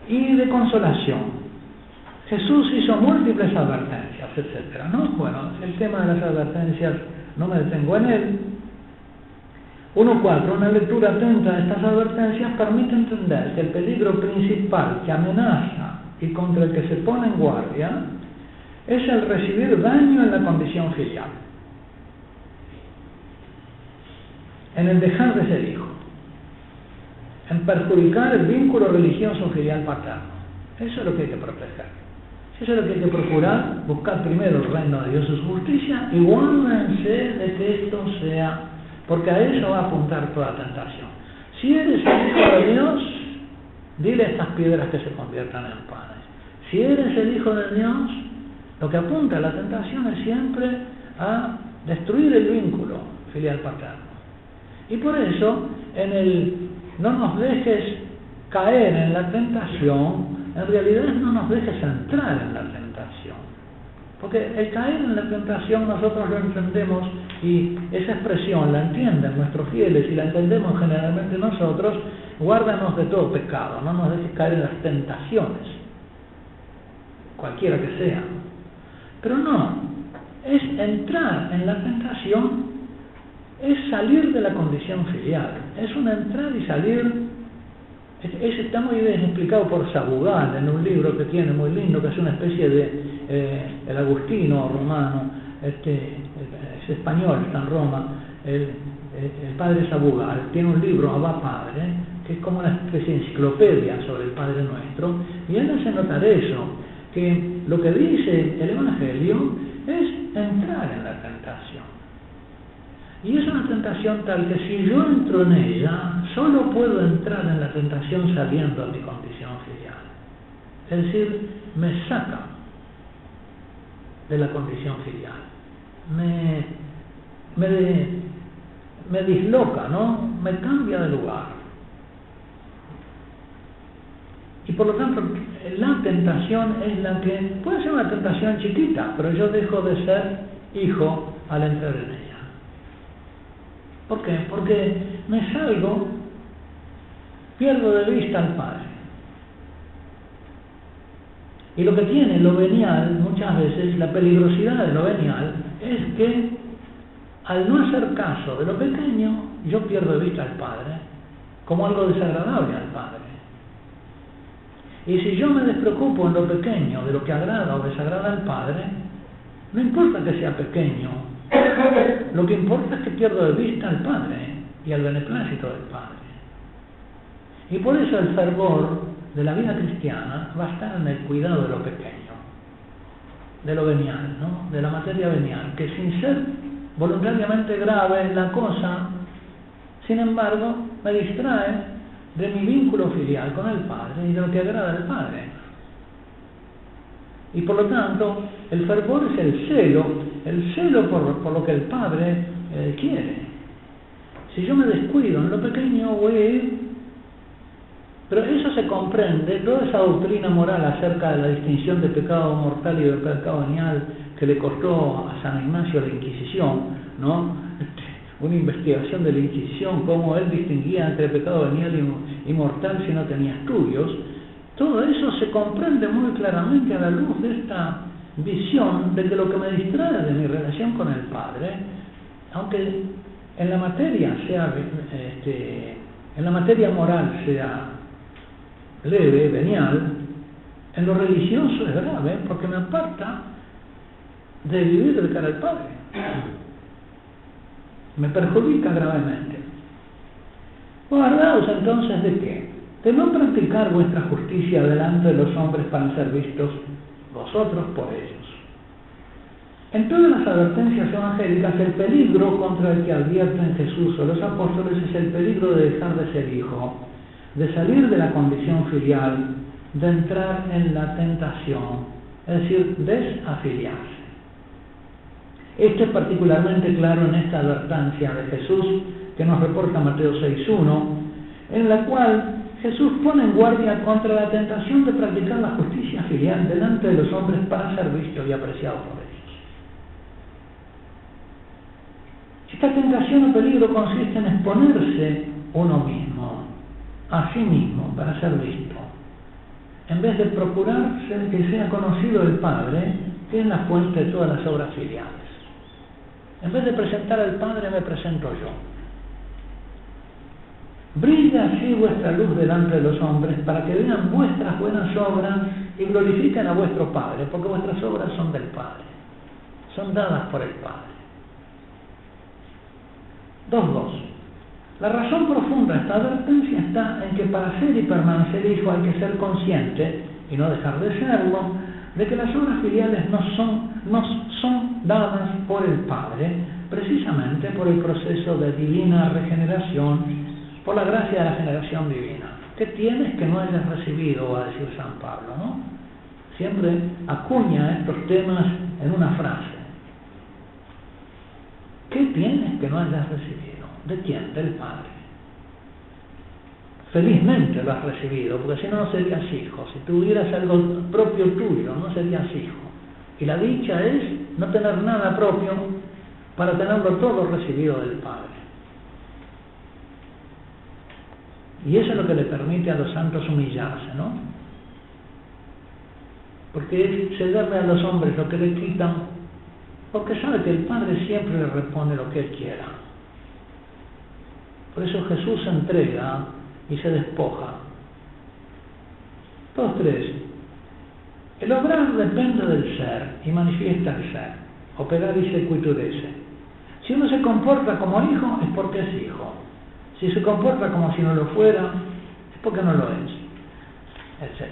y de consolación. Jesús hizo múltiples advertencias, etcétera, ¿no? Bueno, el tema de las advertencias no me detengo en él. 1.4. Una lectura atenta de estas advertencias permite entender que el peligro principal que amenaza y contra el que se pone en guardia es el recibir daño en la condición filial, en el dejar de ser hijo, en perjudicar el vínculo religioso filial paterno. Eso es lo que hay que proteger. Eso es lo que hay que procurar, buscar primero el reino de Dios y su justicia, y guárdense de que esto sea, porque a eso va a apuntar toda tentación. Si eres el Hijo de Dios, dile a estas piedras que se conviertan en panes. Si eres el Hijo de Dios, lo que apunta a la tentación es siempre a destruir el vínculo filial paterno. Y por eso, no nos dejes caer en la tentación, en realidad no nos dejes entrar en la tentación. Porque el caer en la tentación nosotros lo entendemos, y esa expresión la entienden nuestros fieles y la entendemos generalmente nosotros: guárdanos de todo pecado, no nos dejes caer en las tentaciones, cualquiera que sea. Pero no, es entrar en la tentación, es salir de la condición filial, es un entrar y salir. Está muy bien explicado por Sabugal en un libro que tiene muy lindo, que es una especie de el agustino romano, es español, está en Roma, el padre Sabugal tiene un libro, Abba Padre, que es como una especie de enciclopedia sobre el Padre Nuestro, y él hace notar eso, que lo que dice el Evangelio es entrar en la tentación. Y es una tentación tal que si yo entro en ella, solo puedo entrar en la tentación saliendo de mi condición filial. Es decir, me saca de la condición filial. Me disloca, ¿no? Me cambia de lugar. Y por lo tanto, la tentación es la que puede ser una tentación chiquita, pero yo dejo de ser hijo al entrar en ella. ¿Por qué? Porque me salgo, pierdo de vista al Padre. Y lo que tiene lo venial, muchas veces, la peligrosidad de lo venial, es que al no hacer caso de lo pequeño, yo pierdo de vista al Padre, como algo desagradable al Padre. Y si yo me despreocupo en lo pequeño de lo que agrada o desagrada al Padre, no importa que sea pequeño, lo que importa es que pierdo de vista al Padre y al beneplácito del Padre. Y por eso el fervor de la vida cristiana va a estar en el cuidado de lo pequeño, de lo venial, ¿no? De la materia venial, que sin ser voluntariamente grave la cosa, sin embargo, me distrae de mi vínculo filial con el Padre y de lo que agrada al Padre. Y por lo tanto, el fervor es el celo por lo que el Padre quiere. Si yo me descuido en lo pequeño, voy a ir. Pero eso se comprende, toda esa doctrina moral acerca de la distinción de pecado mortal y de pecado venial que le costó a San Ignacio la Inquisición, ¿no? Una investigación de la Inquisición, cómo él distinguía entre pecado venial y mortal si no tenía estudios. Todo eso se comprende muy claramente a la luz de esta visión de que lo que me distrae de mi relación con el Padre, aunque en la materia en la materia moral sea leve, venial, en lo religioso es grave, porque me aparta de vivir de cara al Padre. Me perjudica gravemente. Guardaos entonces de qué? De no practicar vuestra justicia delante de los hombres para ser vistos vosotros por ellos. En todas las advertencias evangélicas, el peligro contra el que advierten Jesús o los apóstoles es el peligro de dejar de ser hijo, de salir de la condición filial, de entrar en la tentación, es decir, desafiliarse. Esto es particularmente claro en esta advertencia de Jesús que nos reporta Mateo 6.1, en la cual Jesús pone en guardia contra la tentación de practicar la justicia filial delante de los hombres para ser visto y apreciado por ellos. Esta tentación o peligro consiste en exponerse uno mismo, a sí mismo, para ser visto, en vez de procurarse que sea conocido el Padre, que es la fuente de todas las obras filiales. En vez de presentar al Padre, me presento yo. Brilla así vuestra luz delante de los hombres, para que vean vuestras buenas obras y glorifiquen a vuestro Padre, porque vuestras obras son del Padre, son dadas por el Padre. 2.2. La razón profunda de esta advertencia está en que para ser y permanecer hijo hay que ser consciente, y no dejar de serlo, de que las obras filiales nos son dadas por el Padre, precisamente por el proceso de divina regeneración, por la gracia de la generación divina. ¿Qué tienes que no hayas recibido?, va a decir San Pablo, ¿no? Siempre acuña estos temas en una frase. ¿Qué tienes que no hayas recibido? ¿De quién? Del Padre. Felizmente lo has recibido, porque si no, no serías hijo. Si tuvieras algo propio tuyo, no serías hijo. Y la dicha es no tener nada propio para tenerlo todo recibido del Padre. Y eso es lo que le permite a los santos humillarse, ¿no? Porque es cederle a los hombres lo que le quitan, porque sabe que el Padre siempre le responde lo que Él quiera. Por eso Jesús se entrega y se despoja. 2.3. El obrar depende del ser y manifiesta el ser. Operar y sequiturese. Si uno se comporta como hijo, es porque es hijo. Si se comporta como si no lo fuera, es porque no lo es, etc.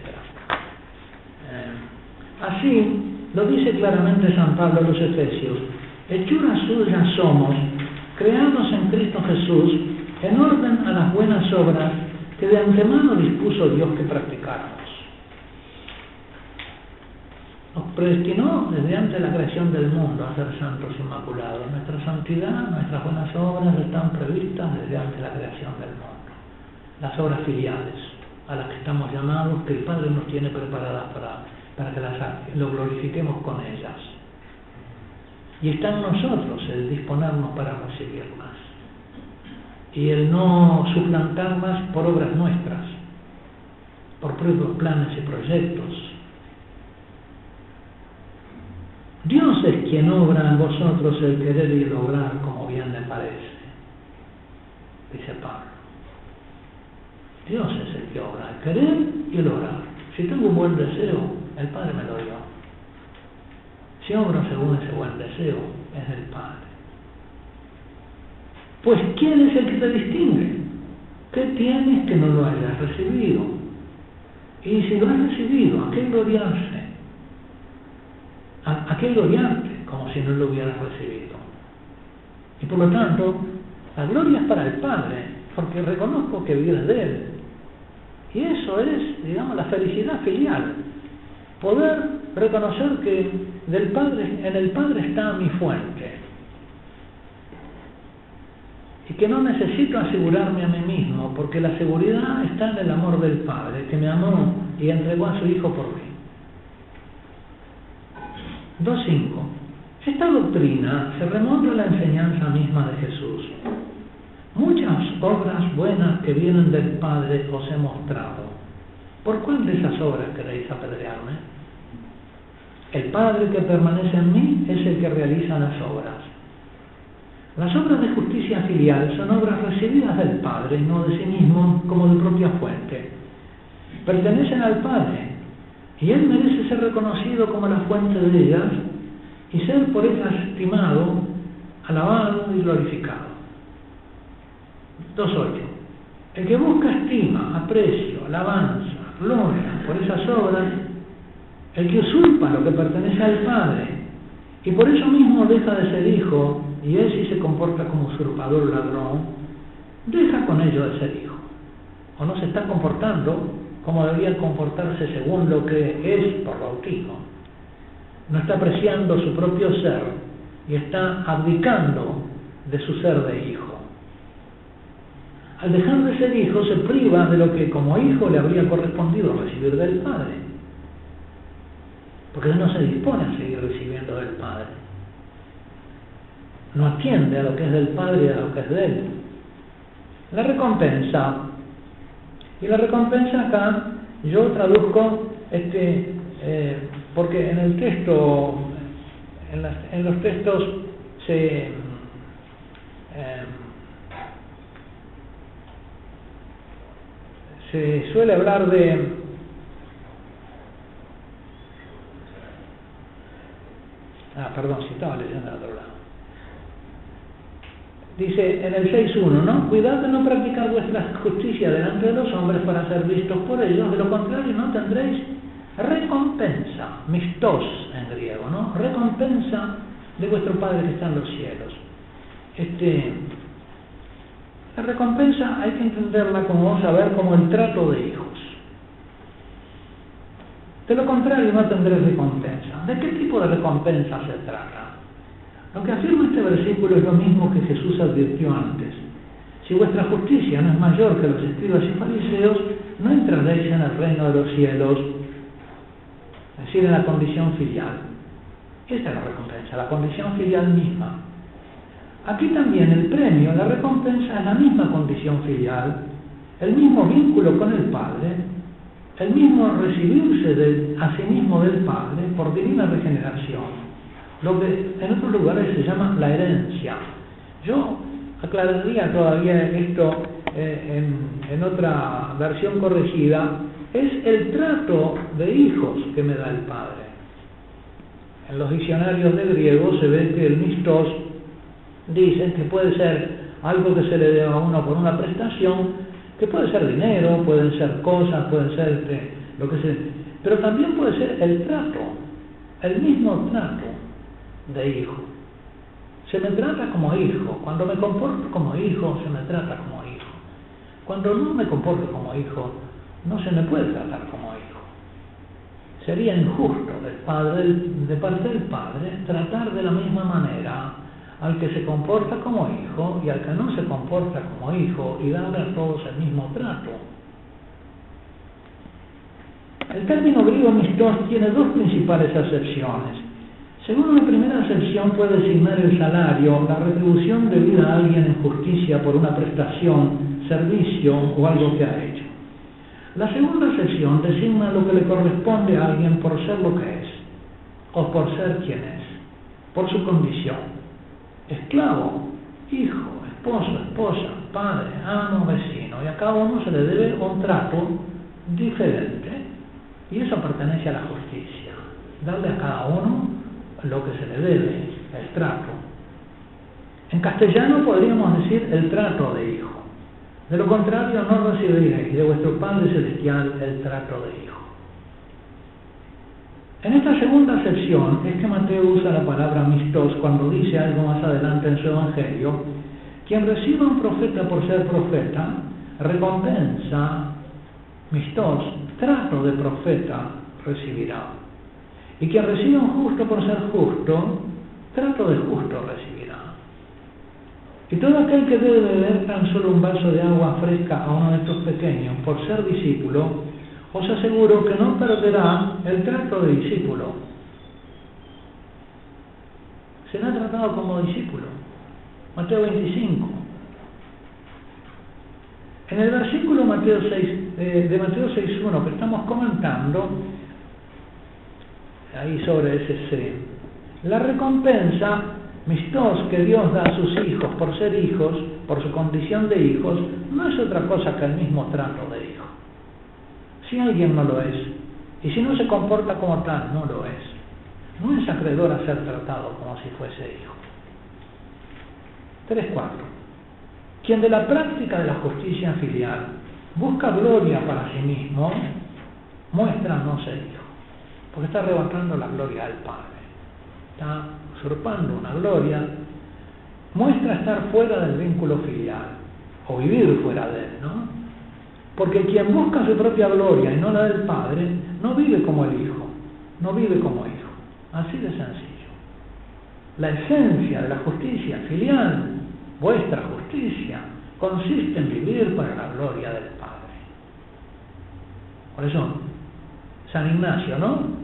Así lo dice claramente San Pablo a los Efesios. Hechura suya somos, creados en Cristo Jesús, en orden a las buenas obras que de antemano dispuso Dios que practicáramos. Nos predestinó desde antes de la creación del mundo a ser santos inmaculados. Nuestra santidad, nuestras buenas obras están previstas desde antes de la creación del mundo. Las obras filiales, a las que estamos llamados, que el Padre nos tiene preparadas para que lo glorifiquemos con ellas. Y está en nosotros el disponernos para recibirlas. y el no suplantarlas por obras nuestras, por propios planes y proyectos. Dios es quien obra en vosotros el querer y el obrar como bien le parece, dice Pablo. Dios es el que obra, el querer y el obrar. Si tengo un buen deseo, el Padre me lo dio. Si obro según ese buen deseo, es del Padre. Pues, ¿quién es el que te distingue? ¿Qué tienes que no lo hayas recibido? Y si lo has recibido, ¿a qué gloriarse? ¿A qué gloriarte? Como si no lo hubieras recibido. Y por lo tanto, la gloria es para el Padre, porque reconozco que vienes de Él. Y eso es, digamos, la felicidad filial. Poder reconocer que del Padre, en el Padre está mi fuente. Y que no necesito asegurarme a mí mismo, porque la seguridad está en el amor del Padre, que me amó y entregó a su Hijo por mí. 2.5. Esta doctrina se remonta a la enseñanza misma de Jesús. Muchas obras buenas que vienen del Padre os he mostrado. ¿Por cuál de esas obras queréis apedrearme? El Padre que permanece en mí es el que realiza las obras. Las obras de justicia filial son obras recibidas del Padre y no de sí mismo como de propia fuente. Pertenecen al Padre y Él merece ser reconocido como la fuente de ellas y ser por ellas estimado, alabado y glorificado. 2.8. El que busca estima, aprecio, alabanza, gloria por esas obras, el que usurpa lo que pertenece al Padre y por eso mismo deja de ser hijo, y él si se comporta como usurpador o ladrón, deja con ello de ser hijo, o no se está comportando como debería comportarse según lo que es por bautismo. No está apreciando su propio ser y está abdicando de su ser de hijo. Al dejar de ser hijo se priva de lo que como hijo le habría correspondido recibir del Padre, porque él no se dispone a seguir recibiendo del Padre. No atiende a lo que es del Padre y a lo que es de él. La recompensa. Y la recompensa acá yo traduzco porque en el texto, en los textos se suele hablar de si estaba leyendo al otro lado. Dice en el 6.1, ¿no? Cuidad de no practicar vuestra justicia delante de los hombres para ser vistos por ellos, de lo contrario no tendréis recompensa, mistos en griego, ¿no? Recompensa de vuestro Padre que está en los cielos. La recompensa hay que entenderla, como vamos a ver, como el trato de hijos. De lo contrario no tendréis recompensa. ¿De qué tipo de recompensa se trata? Lo que afirma este versículo es lo mismo que Jesús advirtió antes. Si vuestra justicia no es mayor que los escribas y fariseos, no entraréis en el reino de los cielos, es decir, en la condición filial. Esta es la recompensa, la condición filial misma. Aquí también el premio, la recompensa es la misma condición filial, el mismo vínculo con el Padre, el mismo recibirse a sí mismo del Padre por divina regeneración. Lo que en otros lugares se llama la herencia. Yo aclararía todavía esto en otra versión corregida. Es el trato de hijos que me da el Padre. En los diccionarios de griego se ve que el mistos dice que puede ser algo que se le dé a uno por una prestación, que puede ser dinero, pueden ser cosas, pueden ser lo que sea, pero también puede ser el trato, el mismo trato de hijo. Se me trata como hijo. Cuando me comporto como hijo, se me trata como hijo. Cuando no me comporto como hijo, no se me puede tratar como hijo. Sería injusto de parte del Padre tratar de la misma manera al que se comporta como hijo y al que no se comporta como hijo y darle a todos el mismo trato. El término griego mistos tiene dos principales acepciones. Según la primera acepción puede designar el salario, la retribución debida a alguien en justicia por una prestación, servicio o algo que ha hecho. La segunda acepción designa lo que le corresponde a alguien por ser lo que es, o por ser quien es, por su condición. Esclavo, hijo, esposo, esposa, padre, amo, vecino, y a cada uno se le debe un trato diferente, y eso pertenece a la justicia, darle a cada uno lo que se le debe, el trato. En castellano podríamos decir el trato de hijo. De lo contrario, no recibiréis de vuestro Padre Celestial el trato de hijo. En esta segunda acepción es que Mateo usa la palabra mistos cuando dice algo más adelante en su Evangelio: quien reciba a un profeta por ser profeta, recompensa, mistos, trato de profeta recibirá. Y quien reciba a un justo por ser justo, trato de justo recibirá. Y todo aquel que debe beber tan solo un vaso de agua fresca a uno de estos pequeños por ser discípulo, os aseguro que no perderá el trato de discípulo. Será tratado como discípulo. Mateo 25. En el versículo de Mateo 6.1 que estamos comentando, ahí sobre ese la recompensa, mistos, que Dios da a sus hijos por ser hijos, por su condición de hijos, no es otra cosa que el mismo trato de hijo. Si alguien no lo es, y si no se comporta como tal, no lo es. No es acreedor a ser tratado como si fuese hijo. 3.4. Quien de la práctica de la justicia filial busca gloria para sí mismo, muestra no ser hijo, porque está arrebatando la gloria del Padre. Está usurpando una gloria, muestra estar fuera del vínculo filial, o vivir fuera de él, ¿no? Porque quien busca su propia gloria y no la del Padre, no vive como el Hijo, no vive como hijo. Así de sencillo. La esencia de la justicia filial, vuestra justicia, consiste en vivir para la gloria del Padre. Por eso, San Ignacio, ¿no?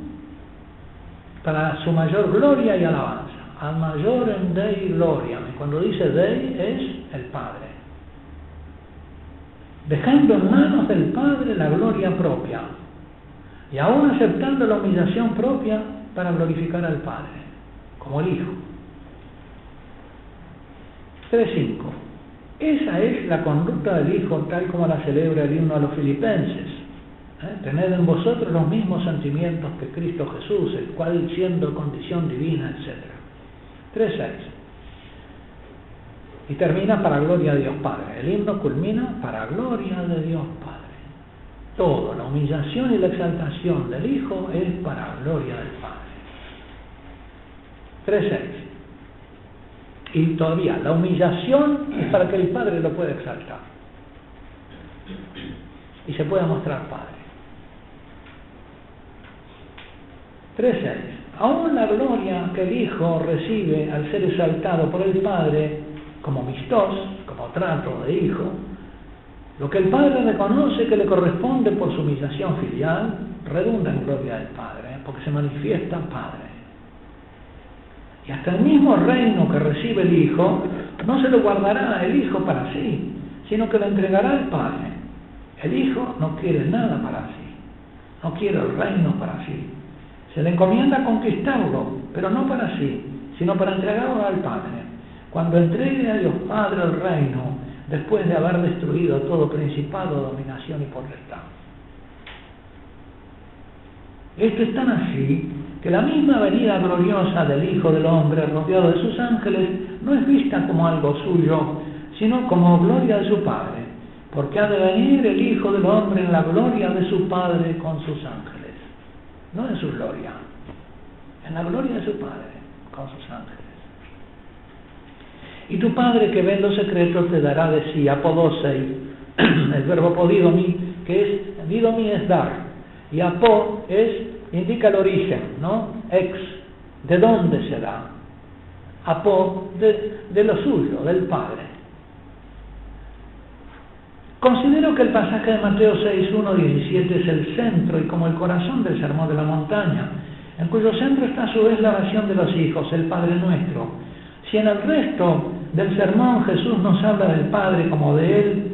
Para su mayor gloria y alabanza. Al mayor en Dei gloria. Cuando dice Dei es el Padre. Dejando en manos del Padre la gloria propia. Y aún aceptando la humillación propia para glorificar al Padre, como el Hijo. 3.5. Esa es la conducta del Hijo tal como la celebra el himno a los filipenses. Tened en vosotros los mismos sentimientos que Cristo Jesús, el cual siendo condición divina, etc. 3.6. Y termina para gloria de Dios Padre. El himno culmina para gloria de Dios Padre. Todo, la humillación y la exaltación del Hijo es para gloria del Padre. 3.6. Y todavía, la humillación es para que el Padre lo pueda exaltar y se pueda mostrar Padre. 3.6. Aún la gloria que el Hijo recibe al ser exaltado por el Padre como mistos, como trato de Hijo, lo que el Padre reconoce que le corresponde por su humillación filial, redunda en gloria del Padre, porque se manifiesta Padre. Y hasta el mismo reino que recibe el Hijo, no se lo guardará el Hijo para sí, sino que lo entregará al Padre. El Hijo no quiere nada para sí, no quiere el reino para sí. Se le encomienda conquistarlo, pero no para sí, sino para entregarlo al Padre. Cuando entregue a Dios Padre el reino, después de haber destruido todo principado, dominación y potestad. Esto es tan así que la misma venida gloriosa del Hijo del Hombre rodeado de sus ángeles no es vista como algo suyo, sino como gloria de su Padre, porque ha de venir el Hijo del Hombre en la gloria de su Padre con sus ángeles, no en su gloria, en la gloria de su Padre con sus ángeles. Y tu Padre que ve en lo secreto te dará de sí, apodosei, el verbo podidomi, que es, didomi es dar, y apo indica el origen, ¿no? Ex, ¿de dónde se da? Apo, de lo suyo, del Padre. Considero que el pasaje de Mateo 6, 1, 17 es el centro y como el corazón del Sermón de la Montaña, en cuyo centro está a su vez la oración de los hijos, el Padre Nuestro. Si en el resto del sermón Jesús nos habla del Padre como de Él,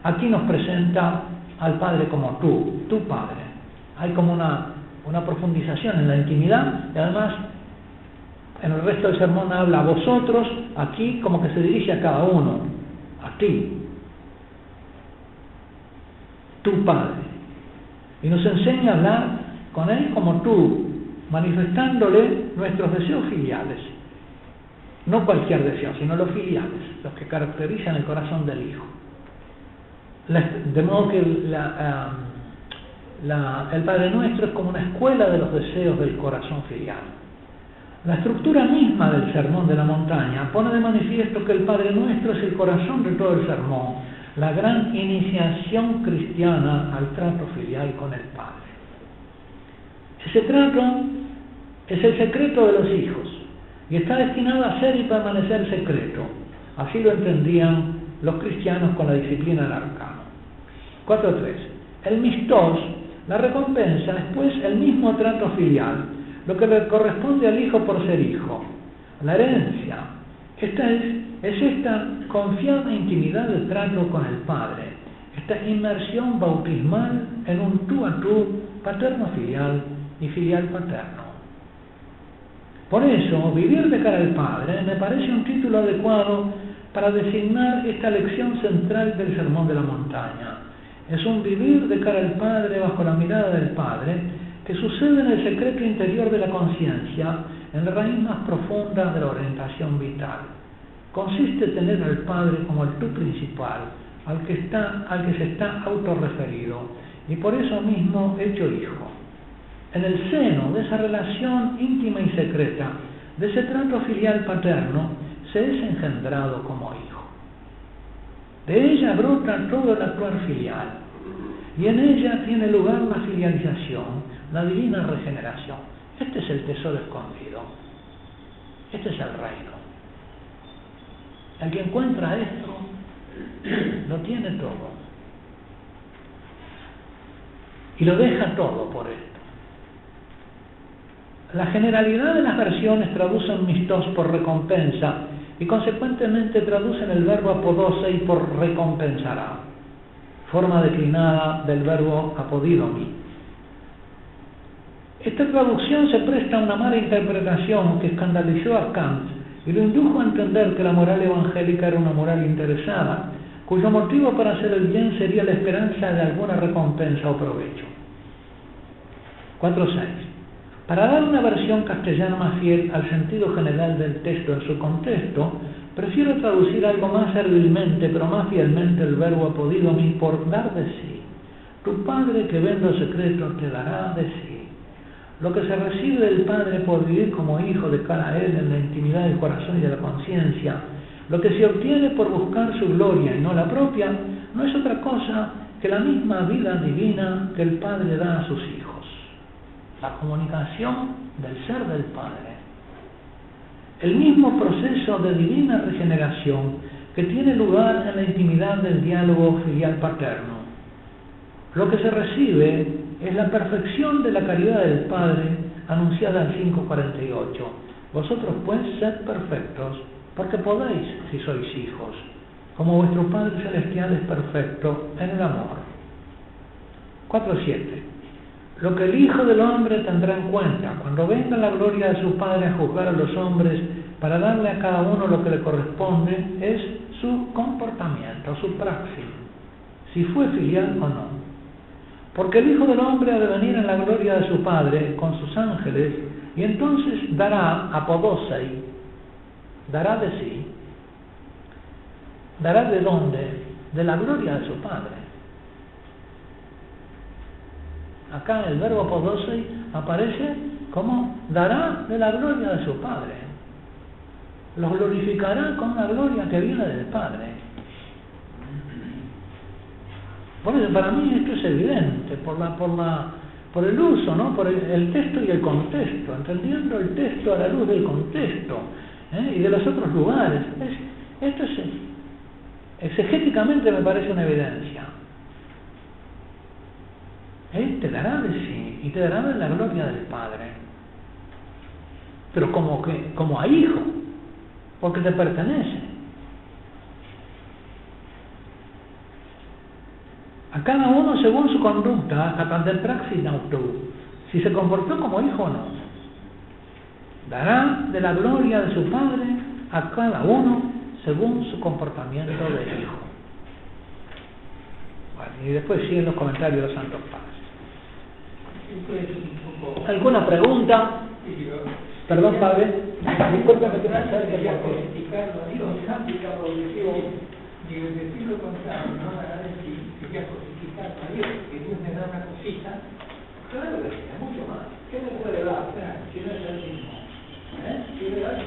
aquí nos presenta al Padre como tu Padre. Hay como una profundización en la intimidad, y además en el resto del sermón habla a vosotros, aquí como que se dirige a cada uno, a ti, tu Padre. Y nos enseña a hablar con Él como tú, manifestándole nuestros deseos filiales. No cualquier deseo, sino los filiales, los que caracterizan el corazón del Hijo. De modo que el Padre Nuestro es como una escuela de los deseos del corazón filial. La estructura misma del Sermón de la Montaña pone de manifiesto que el Padre Nuestro es el corazón de todo el sermón, la gran iniciación cristiana al trato filial con el Padre. Ese trato es el secreto de los hijos y está destinado a ser y permanecer secreto. Así lo entendían los cristianos con la disciplina del arcano. 4.3. El mistos, la recompensa, es pues el mismo trato filial, lo que le corresponde al hijo por ser hijo. La herencia, esta confiada intimidad de trato con el Padre, esta inmersión bautismal en un tú a tú, paterno-filial y filial-paterno. Por eso, vivir de cara al Padre me parece un título adecuado para designar esta lección central del Sermón de la Montaña. Es un vivir de cara al Padre bajo la mirada del Padre que sucede en el secreto interior de la conciencia, en la raíz más profunda de la orientación vital. Consiste en tener al Padre como el tú principal, al que se está autorreferido, y por eso mismo hecho hijo. En el seno de esa relación íntima y secreta, de ese trato filial paterno, se es engendrado como hijo. De ella brota todo el actuar filial, y en ella tiene lugar la filialización, la divina regeneración. Este es el tesoro escondido, este es el reino. El que encuentra esto, lo tiene todo, y lo deja todo por esto. La generalidad de las versiones traducen mistos por recompensa y consecuentemente traducen el verbo apodosei por recompensará, forma declinada del verbo apodidomi. Esta traducción se presta a una mala interpretación que escandalizó a Kant y lo indujo a entender que la moral evangélica era una moral interesada, cuyo motivo para hacer el bien sería la esperanza de alguna recompensa o provecho. 4.6. Para dar una versión castellana más fiel al sentido general del texto en su contexto, prefiero traducir algo más servilmente, pero más fielmente el verbo apodidomi por dar de sí. Tu Padre que ve en lo secreto te dará de sí. Lo que se recibe del Padre por vivir como hijo de cara a Él en la intimidad del corazón y de la conciencia, lo que se obtiene por buscar su gloria y no la propia, no es otra cosa que la misma vida divina que el Padre da a sus hijos. La comunicación del ser del Padre. El mismo proceso de divina regeneración que tiene lugar en la intimidad del diálogo filial paterno. Lo que se recibe es la perfección de la caridad del Padre anunciada en 5.48. Vosotros pues sed perfectos, porque podéis si sois hijos, como vuestro Padre Celestial es perfecto en el amor. 4.7. Lo que el Hijo del Hombre tendrá en cuenta cuando venga la gloria de su Padre a juzgar a los hombres para darle a cada uno lo que le corresponde es su comportamiento, su praxis, si fue filial o no. Porque el Hijo del Hombre ha de venir en la gloria de su Padre con sus ángeles y entonces dará apodosei, dará de sí. ¿Dará de dónde? De la gloria de su Padre. Acá el verbo apodosei aparece como dará de la gloria de su Padre. Los glorificará con una gloria que viene del Padre. Por eso, para mí esto es evidente, por el uso, ¿no? Por el texto y el contexto, entendiendo el texto a la luz del contexto y de los otros lugares. Esto es, exegéticamente me parece una evidencia. Él te dará de sí y te dará de la gloria del Padre. pero como a hijo, porque te pertenece. A cada uno según su conducta, κατ' πράξη αυτού, si se comportó como hijo o no. Dará de la gloria de su Padre a cada uno según su comportamiento de hijo. Bueno, y después siguen los comentarios de los santos padres. Esto es un poco... ¿Alguna pregunta? Perdón, padre. Discúlpame que me acerque quería porque... codificarlo a Dios, sándwica producción, y el decirlo contrario, no van a decir que voy a codificarlo a Dios, que Dios me da una cosita, claro que sí, mucho más. ¿Qué me puede dar? Si no es el mismo. ¿Eh? Si le das